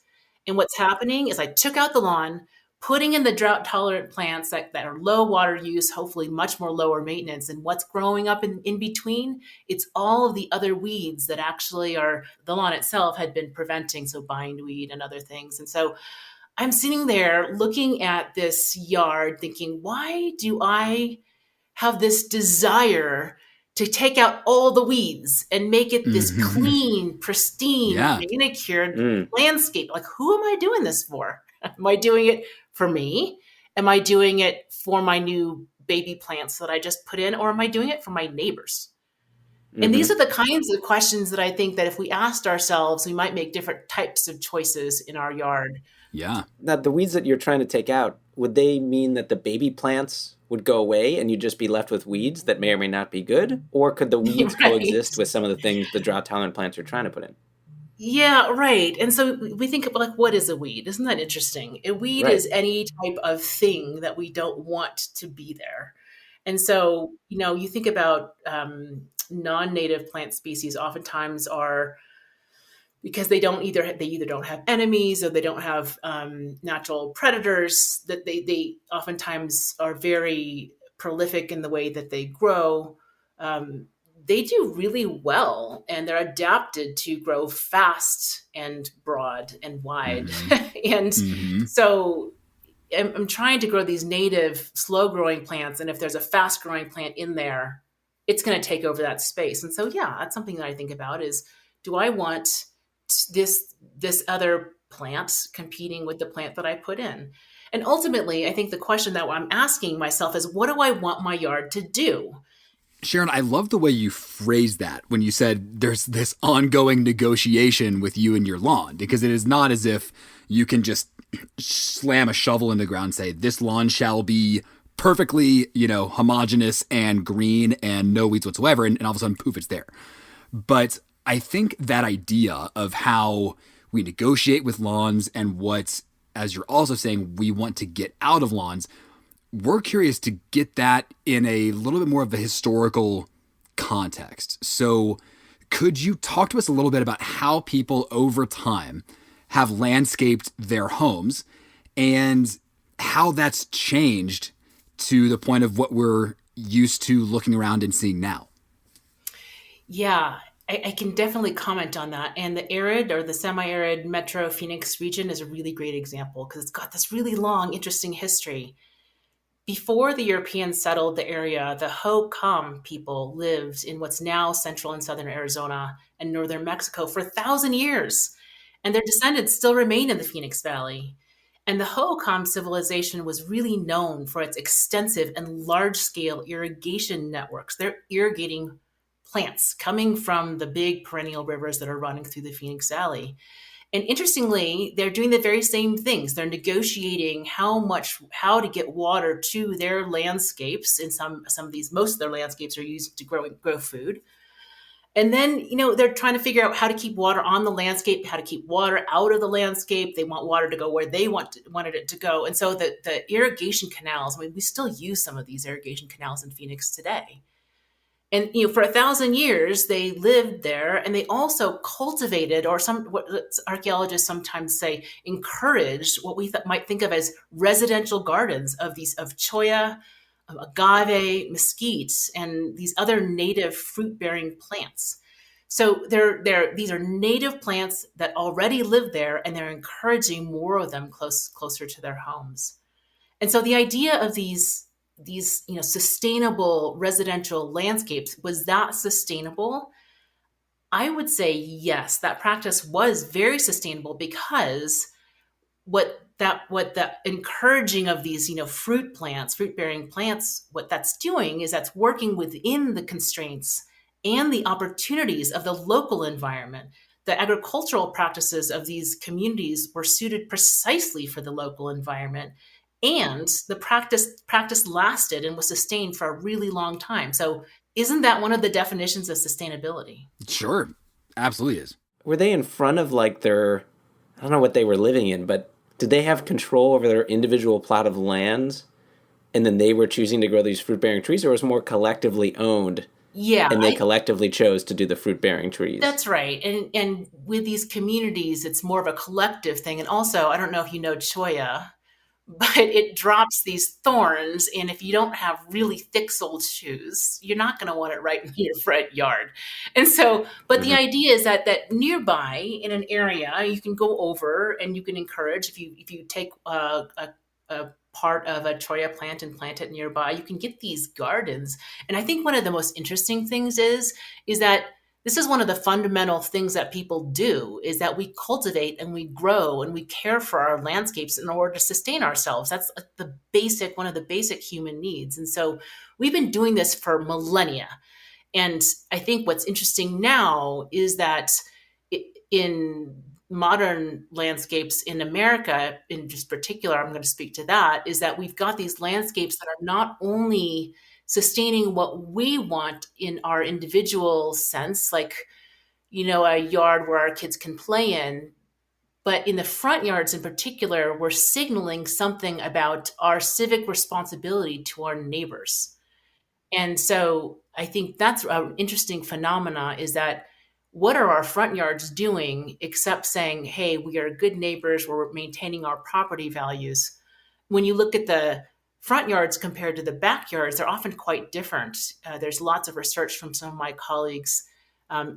And what's happening is I took out the lawn, putting in the drought-tolerant plants that are low water use, hopefully much more lower maintenance. And what's growing up in between, it's all of the other weeds that actually are the lawn itself had been preventing, so bindweed and other things. And so I'm sitting there looking at this yard thinking, why do I have this desire to take out all the weeds and make it this clean, pristine, manicured landscape? Like, who am I doing this for? Am I doing it for me? Am I doing it for my new baby plants that I just put in? Or am I doing it for my neighbors? And these are the kinds of questions that I think that if we asked ourselves, we might make different types of choices in our yard. Yeah. Now, the weeds that you're trying to take out, would they mean that the baby plants would go away and you'd just be left with weeds that may or may not be good? Or could the weeds coexist with some of the things the drought-tolerant plants are trying to put in? Yeah, right. And so we think about, like, what is a weed? Isn't that interesting? A weed is any type of thing that we don't want to be there. And so, you think about non-native plant species oftentimes are, because they either don't have enemies or they don't have natural predators, that they oftentimes are very prolific in the way that they grow. They do really well, and they're adapted to grow fast and broad and wide. And so I'm trying to grow these native slow growing plants. And if there's a fast growing plant in there, it's going to take over that space. And so, yeah, that's something that I think about is, do I want this other plant competing with the plant that I put in? And ultimately, I think the question that I'm asking myself is, what do I want my yard to do? Sharon, I love the way you phrased that when you said there's this ongoing negotiation with you and your lawn, because it is not as if you can just slam a shovel in the ground and say, this lawn shall be perfectly, homogeneous and green and no weeds whatsoever. And all of a sudden, poof, it's there. But I think that idea of how we negotiate with lawns and what, as you're also saying, we want to get out of lawns, we're curious to get that in a little bit more of a historical context. So could you talk to us a little bit about how people over time have landscaped their homes and how that's changed to the point of what we're used to looking around and seeing now? Yeah, I can definitely comment on that. And the arid or the semi-arid Metro Phoenix region is a really great example because it's got this really long, interesting history. Before the Europeans settled the area, the Hocom people lived in what's now central and southern Arizona and northern Mexico for 1,000 years. And their descendants still remain in the Phoenix Valley. And the Hocom civilization was really known for its extensive and large-scale irrigation networks. They're irrigating plants coming from the big perennial rivers that are running through the Phoenix Valley. And interestingly, they're doing the very same things. They're negotiating how to get water to their landscapes. And some of these, most of their landscapes are used to grow food. And then, they're trying to figure out how to keep water on the landscape, how to keep water out of the landscape. They want water to go where they wanted it to go. And so the irrigation canals, we still use some of these irrigation canals in Phoenix today. And for 1,000 years, they lived there, and they also cultivated, or what archaeologists sometimes say, encouraged what we might think of as residential gardens of cholla, agave, mesquite, and these other native fruit-bearing plants. So these are native plants that already live there, and they're encouraging more of them closer to their homes. And so the idea of these sustainable residential landscapes, was that sustainable? I would say yes, that practice was very sustainable because what the encouraging of these fruit-bearing plants, what that's doing is that's working within the constraints and the opportunities of the local environment. The agricultural practices of these communities were suited precisely for the local environment. And the practice lasted and was sustained for a really long time. So isn't that one of the definitions of sustainability? Sure. Absolutely is. Were they in front of I don't know what they were living in, but did they have control over their individual plot of lands? And then they were choosing to grow these fruit-bearing trees, or was it more collectively owned? Yeah. And they collectively chose to do the fruit-bearing trees. That's right. And with these communities, it's more of a collective thing. And also, I don't know if you know cholla, but it drops these thorns. And if you don't have really thick-soled shoes, you're not going to want it right in your front yard. And so, but the idea is that nearby in an area, you can go over and you can encourage, if you take a part of a cholla plant and plant it nearby, you can get these gardens. And I think one of the most interesting things is that this is one of the fundamental things that people do, is that we cultivate and we grow and we care for our landscapes in order to sustain ourselves. That's one of the basic human needs. And so we've been doing this for millennia. And I think what's interesting now is that in modern landscapes in America, in just particular, I'm going to speak to that, is that we've got these landscapes that are not only sustaining what we want in our individual sense, like, a yard where our kids can play in, but in the front yards in particular, we're signaling something about our civic responsibility to our neighbors. And so I think that's an interesting phenomena, is that what are our front yards doing except saying, hey, we are good neighbors, we're maintaining our property values. When you look at the front yards compared to the backyards, they're often quite different. There's lots of research from some of my colleagues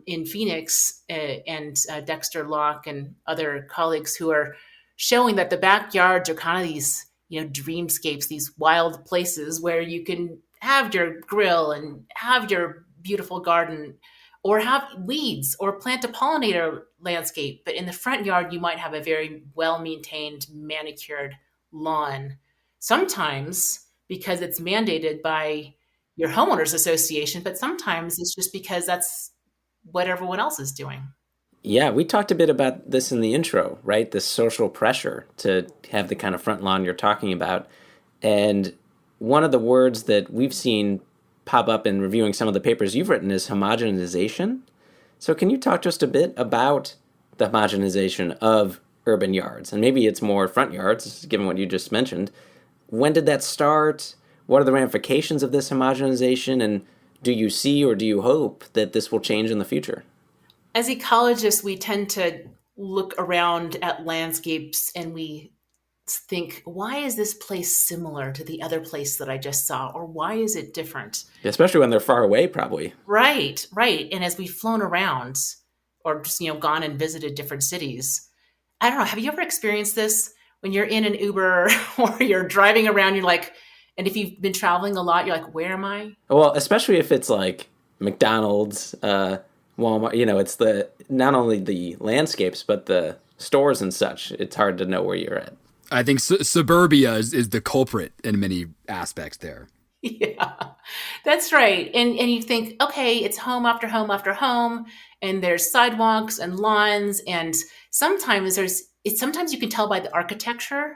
in Phoenix and Dexter Locke and other colleagues who are showing that the backyards are kind of these, dreamscapes, these wild places where you can have your grill and have your beautiful garden, or have weeds, or plant a pollinator landscape. But in the front yard, you might have a very well-maintained, manicured lawn. Sometimes because it's mandated by your homeowners association, but sometimes it's just because that's what everyone else is doing. Yeah, we talked a bit about this in the intro, right? This social pressure to have the kind of front lawn you're talking about. And one of the words that we've seen pop up in reviewing some of the papers you've written is homogenization. So can you talk just a bit about the homogenization of urban yards? And maybe it's more front yards, given what you just mentioned. When did that start? What are the ramifications of this homogenization? And do you see or do you hope that this will change in the future? As ecologists, we tend to look around at landscapes and we think, why is this place similar to the other place that I just saw? Or why is it different? Especially when they're far away, probably. Right. And as we've flown around or just, gone and visited different cities, I don't know, have you ever experienced this when you're in an Uber or you're driving around, you're like, and if you've been traveling a lot, you're like, where am I? Well, especially if it's like McDonald's, Walmart, it's not only the landscapes, but the stores and such. It's hard to know where you're at. I think Suburbia is the culprit in many aspects there. Yeah, that's right. And you think, okay, it's home after home after home, and there's sidewalks and lawns, and sometimes sometimes you can tell by the architecture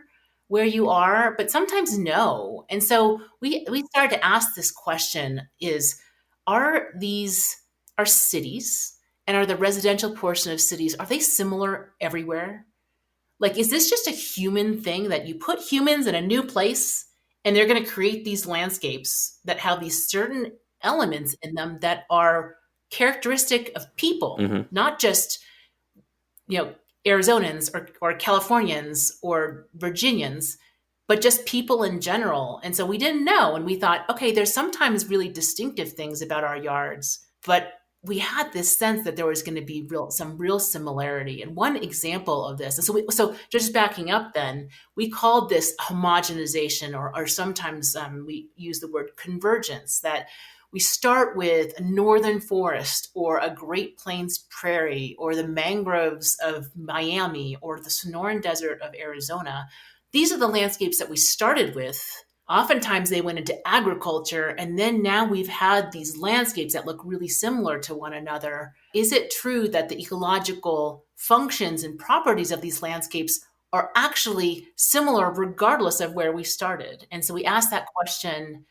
where you are, but sometimes no. And so we started to ask this question: are cities and are the residential portion of cities, are they similar everywhere? Like, is this just a human thing that you put humans in a new place and they're going to create these landscapes that have these certain elements in them that are characteristic of people, not just, Arizonans or Californians or Virginians, but just people in general. And so we didn't know. And we thought, okay, there's sometimes really distinctive things about our yards, but we had this sense that there was going to be some real similarity. And one example of this, and so just backing up then, we called this homogenization, or sometimes we use the word convergence, that we start with a northern forest or a Great Plains prairie or the mangroves of Miami or the Sonoran Desert of Arizona. These are the landscapes that we started with. Oftentimes they went into agriculture, and then now we've had these landscapes that look really similar to one another. Is it true that the ecological functions and properties of these landscapes are actually similar regardless of where we started? And so we asked that question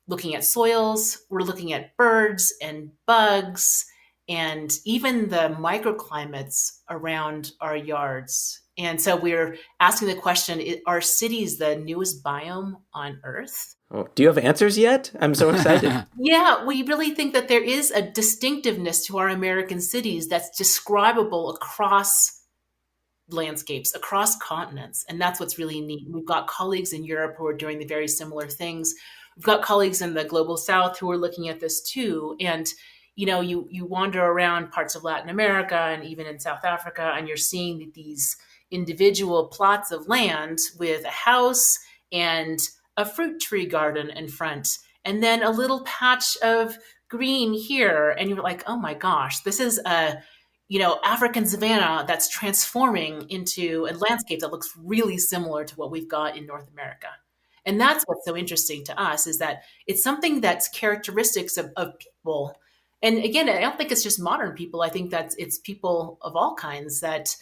looking at soils, we're looking at birds and bugs, and even the microclimates around our yards. And so we're asking the question, are cities the newest biome on Earth? Oh, do you have answers yet? I'm so excited. Yeah, we really think that there is a distinctiveness to our American cities that's describable across landscapes, across continents. And that's what's really neat. We've got colleagues in Europe who are doing the very similar things. We've got colleagues in the global South who are looking at this too. And you wander around parts of Latin America and even in South Africa, and you're seeing these individual plots of land with a house and a fruit tree garden in front, and then a little patch of green here. And you're like, oh my gosh, this is a, African savanna that's transforming into a landscape that looks really similar to what we've got in North America. And that's what's so interesting to us, is that it's something that's characteristics of people. And again, I don't think it's just modern people. I think that it's people of all kinds that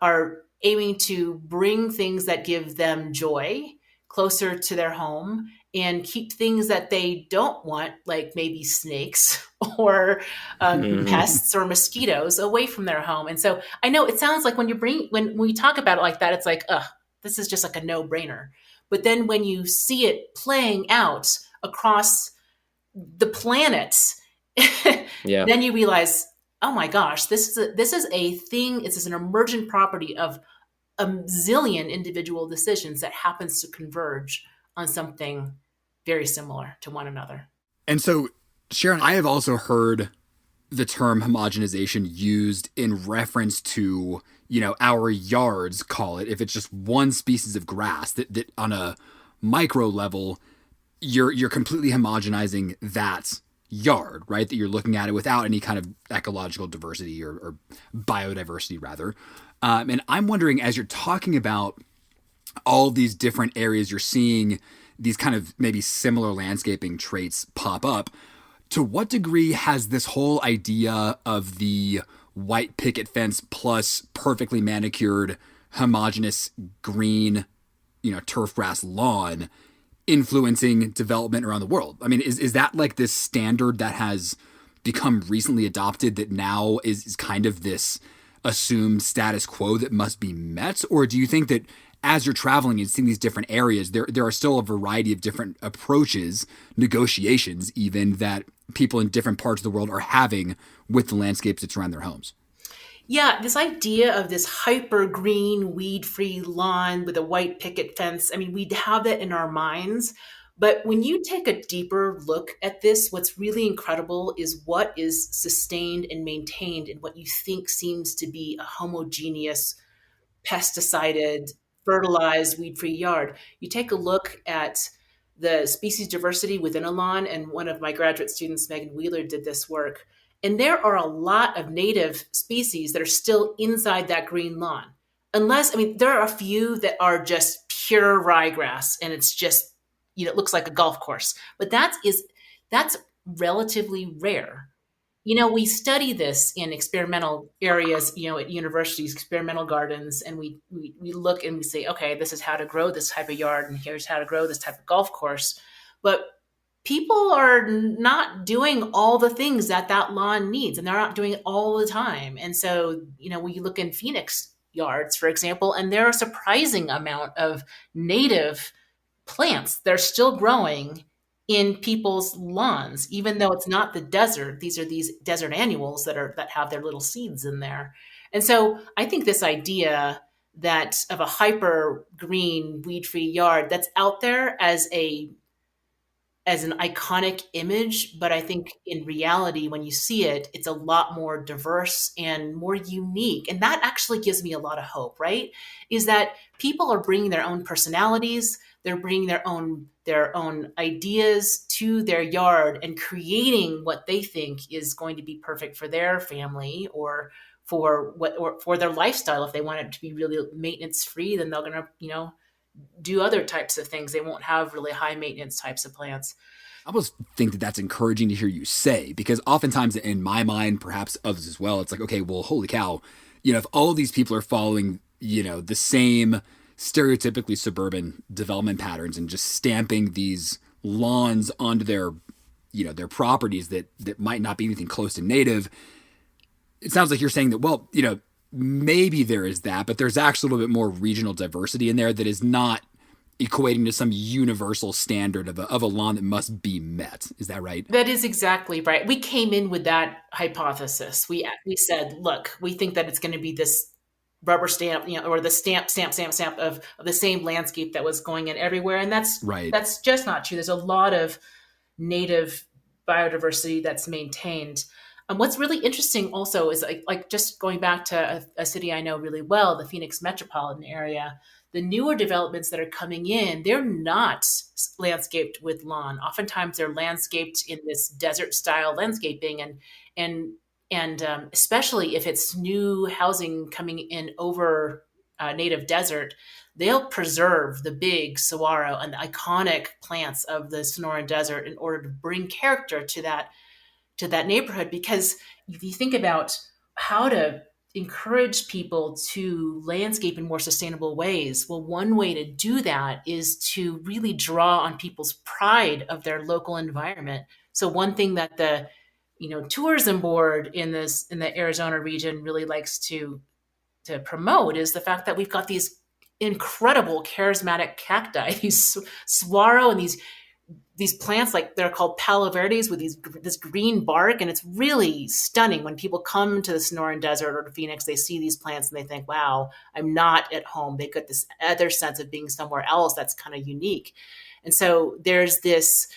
are aiming to bring things that give them joy closer to their home and keep things that they don't want, like maybe snakes or pests or mosquitoes, away from their home. And so I know it sounds like when we talk about it like that, it's like, this is just like a no-brainer. But then when you see it playing out across the planet, then you realize, oh my gosh, this is a thing. This is an emergent property of a zillion individual decisions that happens to converge on something very similar to one another. And so, Sharon, I have also heard the term homogenization used in reference to, our yards, call it, if it's just one species of grass that on a micro level, you're completely homogenizing that yard, right? That you're looking at it without any kind of ecological diversity or biodiversity rather. And I'm wondering, as you're talking about all these different areas, you're seeing these kind of maybe similar landscaping traits pop up. To what degree has this whole idea of the white picket fence plus perfectly manicured, homogeneous green, turf grass lawn influencing development around the world? I mean, is that like this standard that has become recently adopted that now is kind of this assumed status quo that must be met? Or do you think that as you're traveling and seeing these different areas, there are still a variety of different approaches, negotiations even, that people in different parts of the world are having with the landscapes that surround their homes? Yeah, this idea of this hyper green, weed-free lawn with a white picket fence, I mean, we'd have that in our minds. But when you take a deeper look at this, what's really incredible is what is sustained and maintained in what you think seems to be a homogeneous, pesticided, fertilized, weed-free yard. You take a look at the species diversity within a lawn, and one of my graduate students, Megan Wheeler, did this work. And there are a lot of native species that are still inside that green lawn. There are a few that are just pure ryegrass, and it's just, it looks like a golf course. But that's relatively rare. We study this in experimental areas, at universities, experimental gardens, and we look and we say, okay, this is how to grow this type of yard, and here's how to grow this type of golf course. But people are not doing all the things that lawn needs, and they're not doing it all the time. And so, when you look in Phoenix yards, for example, and there are a surprising amount of native plants they're still growing in people's lawns, even though it's not the desert. These are these desert annuals that have their little seeds in there. And so I think this idea that of a hyper green, weed-free yard that's out there as an iconic image, but I think in reality, when you see it, it's a lot more diverse and more unique. And that actually gives me a lot of hope, right? Is that people are bringing their own personalities, they're bringing their own ideas to their yard and creating what they think is going to be perfect for their family or for their lifestyle. If they want it to be really maintenance free, then they're going to, do other types of things. They won't have really high maintenance types of plants. I almost think that that's encouraging to hear you say, because oftentimes in my mind, perhaps others as well, it's like, okay, well, holy cow, if all of these people are following, the same stereotypically suburban development patterns and just stamping these lawns onto their properties that might not be anything close to native, it sounds like you're saying that, well, maybe there is that, but there's actually a little bit more regional diversity in there that is not equating to some universal standard of a lawn that must be met. Is that right? That is exactly right. We came in with that hypothesis. We said, look, we think that it's going to be this rubber stamp, or the stamp of the same landscape that was going in everywhere. And that's right. That's just not true. There's a lot of native biodiversity that's maintained. What's really interesting also is like just going back to a city I know really well, the Phoenix metropolitan area. The newer developments that are coming in, they're not landscaped with lawn. Oftentimes, they're landscaped in this desert-style landscaping, and especially if it's new housing coming in over native desert, they'll preserve the big saguaro and the iconic plants of the Sonoran Desert in order to bring character to that neighborhood. Because if you think about how to encourage people to landscape in more sustainable ways, well, one way to do that is to really draw on people's pride of their local environment. So one thing that the tourism board in the Arizona region really likes to promote is the fact that we've got these incredible charismatic cacti, these saguaro and these plants, like they're called palo verdes, with this green bark, and it's really stunning. When people come to the Sonoran Desert or to Phoenix, they see these plants and they think, wow, I'm not at home. They get this other sense of being somewhere else that's kind of unique. And so there's this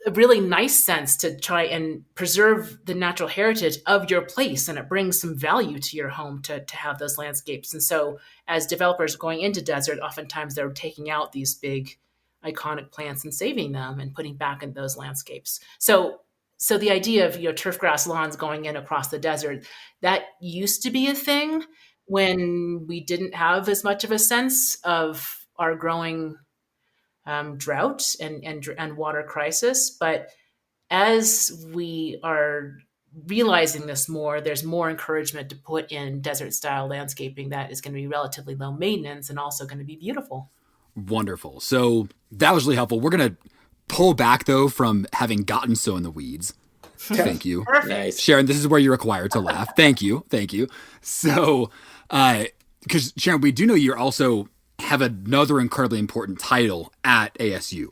a really nice sense to try and preserve the natural heritage of your place, and it brings some value to your home to have those landscapes. And so as developers going into desert, oftentimes they're taking out these big iconic plants and saving them and putting back in those landscapes. So the idea of turfgrass lawns going in across the desert, that used to be a thing when we didn't have as much of a sense of our growing drought and water crisis. But as we are realizing this more, there's more encouragement to put in desert style landscaping that is going to be relatively low maintenance and also going to be beautiful. Wonderful. So that was really helpful. We're going to pull back, though, from having gotten so in the weeds. Thank you. Perfect. Nice. Sharon, this is where you're required to laugh. Thank you. Thank you. So, because Sharon, we do know you also have another incredibly important title at ASU.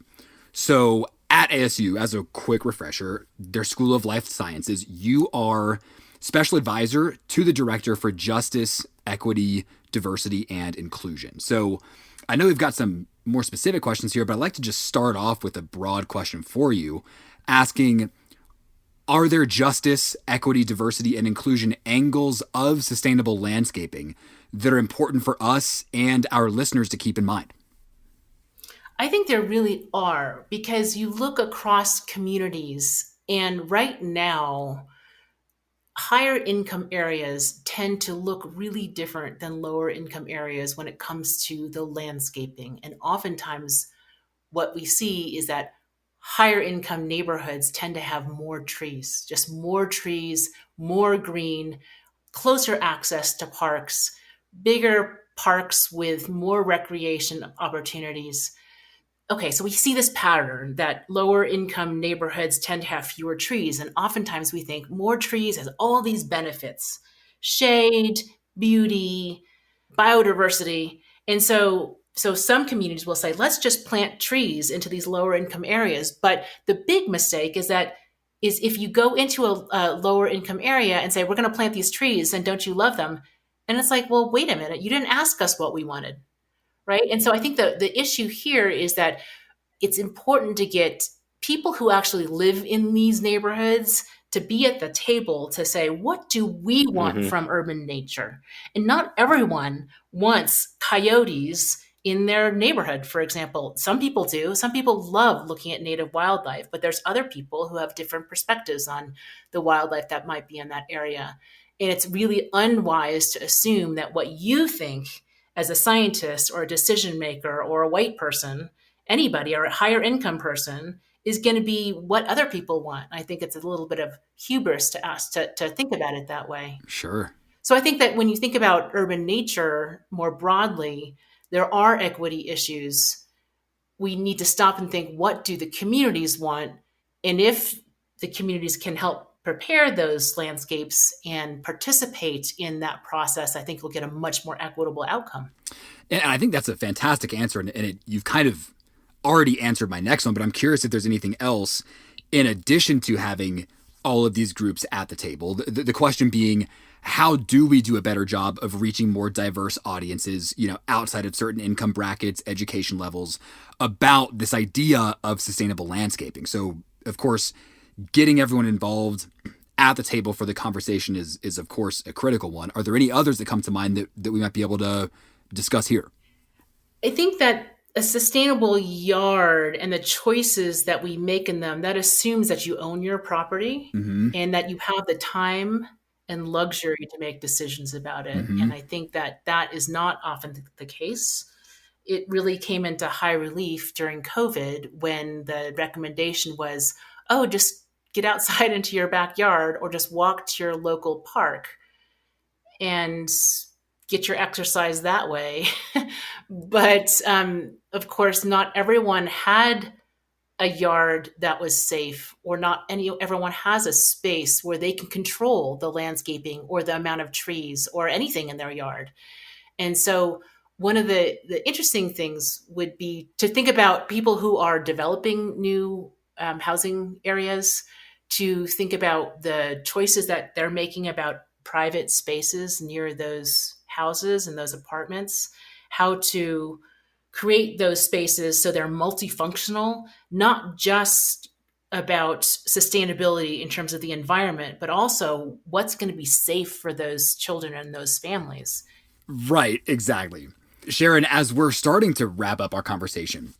So at ASU, as a quick refresher, their School of Life Sciences, you are special advisor to the director for justice, equity, diversity, and inclusion. So I know we've got some more specific questions here, but I'd like to just start off with a broad question for you, asking, are there justice, equity, diversity, and inclusion angles of sustainable landscaping that are important for us and our listeners to keep in mind? I think there really are, because you look across communities, and right now, higher income areas tend to look really different than lower income areas when it comes to the landscaping. And oftentimes, what we see is that higher income neighborhoods tend to have more trees, more green, closer access to parks, bigger parks with more recreation opportunities. Okay, so we see this pattern that lower income neighborhoods tend to have fewer trees. And oftentimes we think more trees has all these benefits: shade, beauty, biodiversity. And so some communities will say, let's just plant trees into these lower income areas. But the big mistake is if you go into a lower income area and say, we're going to plant these trees, and don't you love them? And it's like, well, wait a minute, you didn't ask us what we wanted. Right. And so I think the issue here is that it's important to get people who actually live in these neighborhoods to be at the table to say, what do we want from urban nature? And not everyone wants coyotes in their neighborhood, for example. Some people do. Some people love looking at native wildlife, but there's other people who have different perspectives on the wildlife that might be in that area. And it's really unwise to assume that what you think as a scientist or a decision maker or a white person, anybody, or a higher income person, is going to be what other people want. I think it's a little bit of hubris to ask to think about it that way. Sure. So I think that when you think about urban nature more broadly, there are equity issues. We need to stop and think, what do the communities want? And if the communities can help prepare those landscapes and participate in that process, I think we'll get a much more equitable outcome. And I think that's a fantastic answer. And you've kind of already answered my next one, but I'm curious if there's anything else in addition to having all of these groups at the table. The question being, how do we do a better job of reaching more diverse audiences, outside of certain income brackets, education levels, about this idea of sustainable landscaping? So, of course, getting everyone involved at the table for the conversation is of course a critical one. Are there any others that come to mind that we might be able to discuss here? I think that a sustainable yard and the choices that we make in them, that assumes that you own your property and that you have the time and luxury to make decisions about it. And I think that is not often the case. It really came into high relief during COVID when the recommendation was, just get outside into your backyard or just walk to your local park and get your exercise that way. But of course, not everyone had a yard that was safe, or everyone has a space where they can control the landscaping or the amount of trees or anything in their yard. And so one of the interesting things would be to think about people who are developing new housing areas, to think about the choices that they're making about private spaces near those houses and those apartments, how to create those spaces so they're multifunctional, not just about sustainability in terms of the environment, but also what's going to be safe for those children and those families. Right, exactly. Sharon, as we're starting to wrap up our conversation,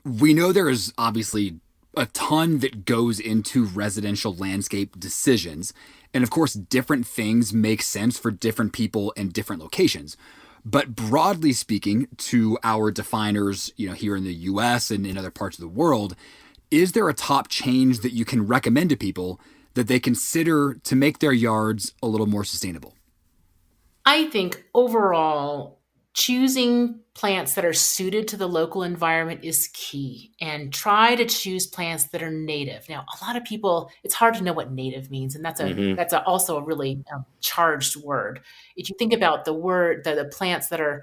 we know there is obviously a ton that goes into residential landscape decisions. And of course, different things make sense for different people in different locations. But broadly speaking, to our definers, here in the US and in other parts of the world, is there a top change that you can recommend to people that they consider to make their yards a little more sustainable? I think overall, choosing plants that are suited to the local environment is key, and try to choose plants that are native. Now, a lot of people, it's hard to know what native means, and that's also a really charged word. If you think about the plants that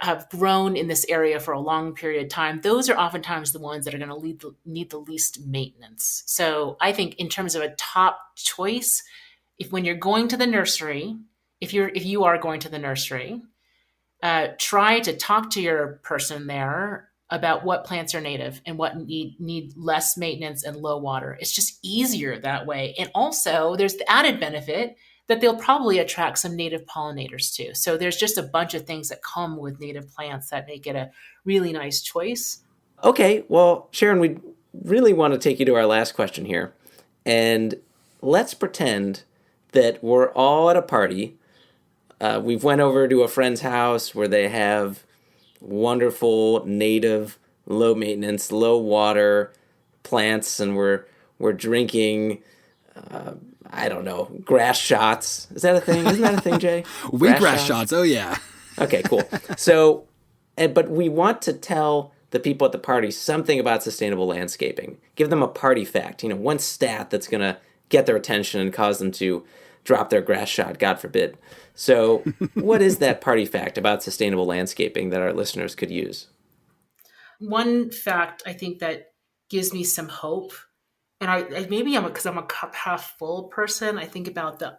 have grown in this area for a long period of time, those are oftentimes the ones that are going to need the least maintenance. So I think in terms of a top choice, when you're going to the nursery, if you are going to the nursery, try to talk to your person there about what plants are native and what need less maintenance and low water. It's just easier that way. And also there's the added benefit that they'll probably attract some native pollinators too. So there's just a bunch of things that come with native plants that make it a really nice choice. Okay, well, Sharon, we really want to take you to our last question here. And let's pretend that we're all at a party. We've went over to a friend's house where they have wonderful native, low maintenance, low water plants, and we're drinking, I don't know, grass shots. Is that a thing? Isn't that a thing, Jay? Wheatgrass shots. Oh yeah. Okay, cool. So, but we want to tell the people at the party something about sustainable landscaping. Give them a party fact. One stat that's going to get their attention and cause them to drop their grass shot, God forbid. So what is that party fact about sustainable landscaping that our listeners could use? One fact I think that gives me some hope, and because I'm a cup half full person, I think about the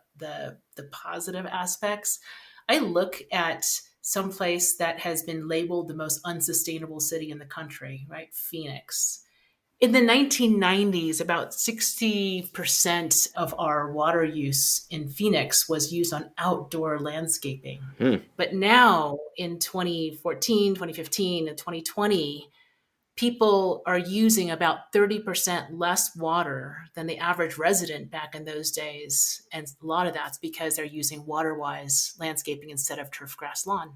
positive aspects. I look at some place that has been labeled the most unsustainable city in the country, right? Phoenix. In the 1990s, about 60% of our water use in Phoenix was used on outdoor landscaping. But now in 2014, 2015, and 2020, people are using about 30% less water than the average resident back in those days. And a lot of that's because they're using water-wise landscaping instead of turf grass lawn.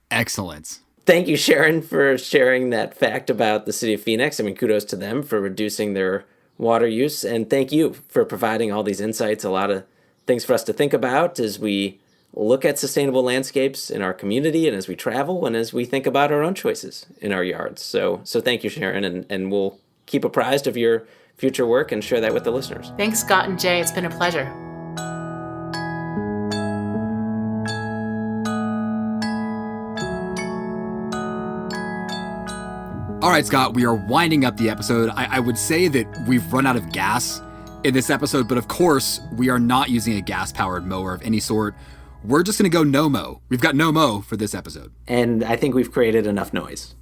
Excellent. Thank you, Sharon, for sharing that fact about the city of Phoenix. Kudos to them for reducing their water use. And thank you for providing all these insights, a lot of things for us to think about as we look at sustainable landscapes in our community and as we travel and as we think about our own choices in our yards. So thank you, Sharon, and we'll keep apprised of your future work and share that with the listeners. Thanks, Scott and Jay. It's been a pleasure. All right, Scott, we are winding up the episode. I would say that we've run out of gas in this episode, but of course, we are not using a gas-powered mower of any sort. We're just going to go no-mo. We've got no-mo for this episode. And I think we've created enough noise.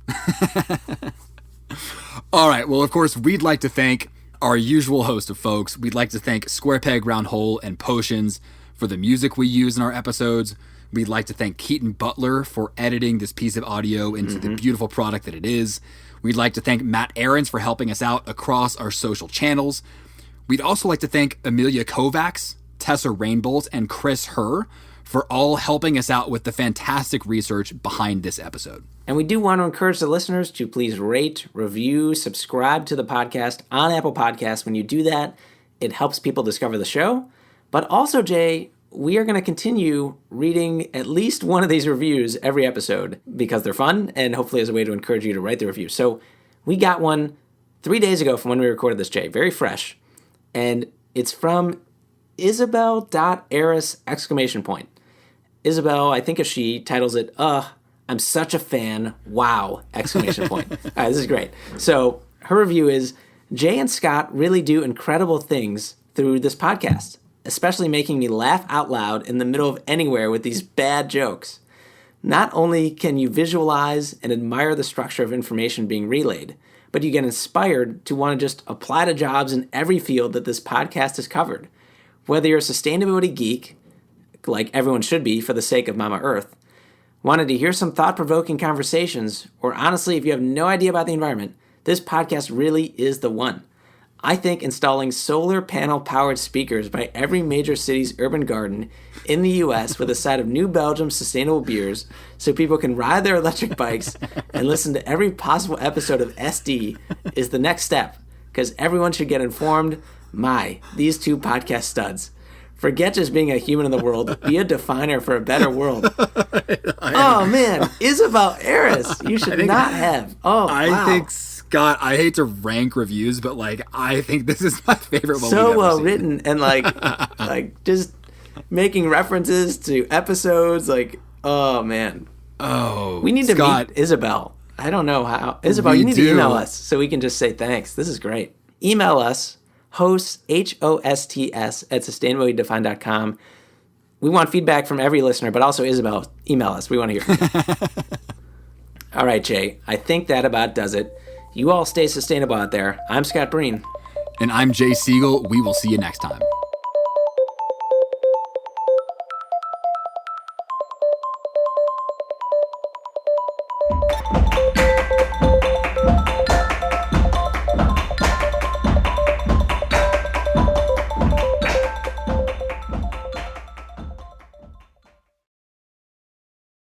All right, well, of course, we'd like to thank our usual host of folks. We'd like to thank Square Peg Round Hole and Potions for the music we use in our episodes. We'd like to thank Keaton Butler for editing this piece of audio into the beautiful product that it is. We'd like to thank Matt Aarons for helping us out across our social channels. We'd also like to thank Amelia Kovacs, Tessa Rainbolt, and Chris Herr for all helping us out with the fantastic research behind this episode. And we do want to encourage the listeners to please rate, review, subscribe to the podcast on Apple Podcasts. When you do that, it helps people discover the show. But also, Jay, we are going to continue reading at least one of these reviews every episode because they're fun and hopefully as a way to encourage you to write the review. So we got one 3 days ago from when we recorded this, Jay, very fresh. And it's from Isabel.Eris! Isabel, I think if she titles it, I'm such a fan. Wow! All right, this is great. So her review is, Jay and Scott really do incredible things through this podcast, especially making me laugh out loud in the middle of anywhere with these bad jokes. Not only can you visualize and admire the structure of information being relayed, but you get inspired to want to just apply to jobs in every field that this podcast has covered. Whether you're a sustainability geek, like everyone should be for the sake of Mama Earth, wanted to hear some thought-provoking conversations, or honestly, if you have no idea about the environment, this podcast really is the one. I think installing solar panel powered speakers by every major city's urban garden in the U.S. with a side of New Belgium sustainable beers so people can ride their electric bikes and listen to every possible episode of SD is the next step, because everyone should get informed. These two podcast studs. Forget just being a human in the world. Be a definer for a better world. Oh, man. Isabel Aris. You should not have. Oh, wow. I think, Scott, I hate to rank reviews, but, like, I think this is my favorite one. So well written and, like just making references to episodes. Like, oh, man. Oh, we need to meet Isabel. I don't know how. Isabel, you need to email us so we can just say thanks. This is great. Email us. Hosts, HOSTS, at sustainabilitydefined.com. We want feedback from every listener, but also Isabel, email us. We want to hear from you. All right, Jay, I think that about does it. You all stay sustainable out there. I'm Scott Breen. And I'm Jay Siegel. We will see you next time.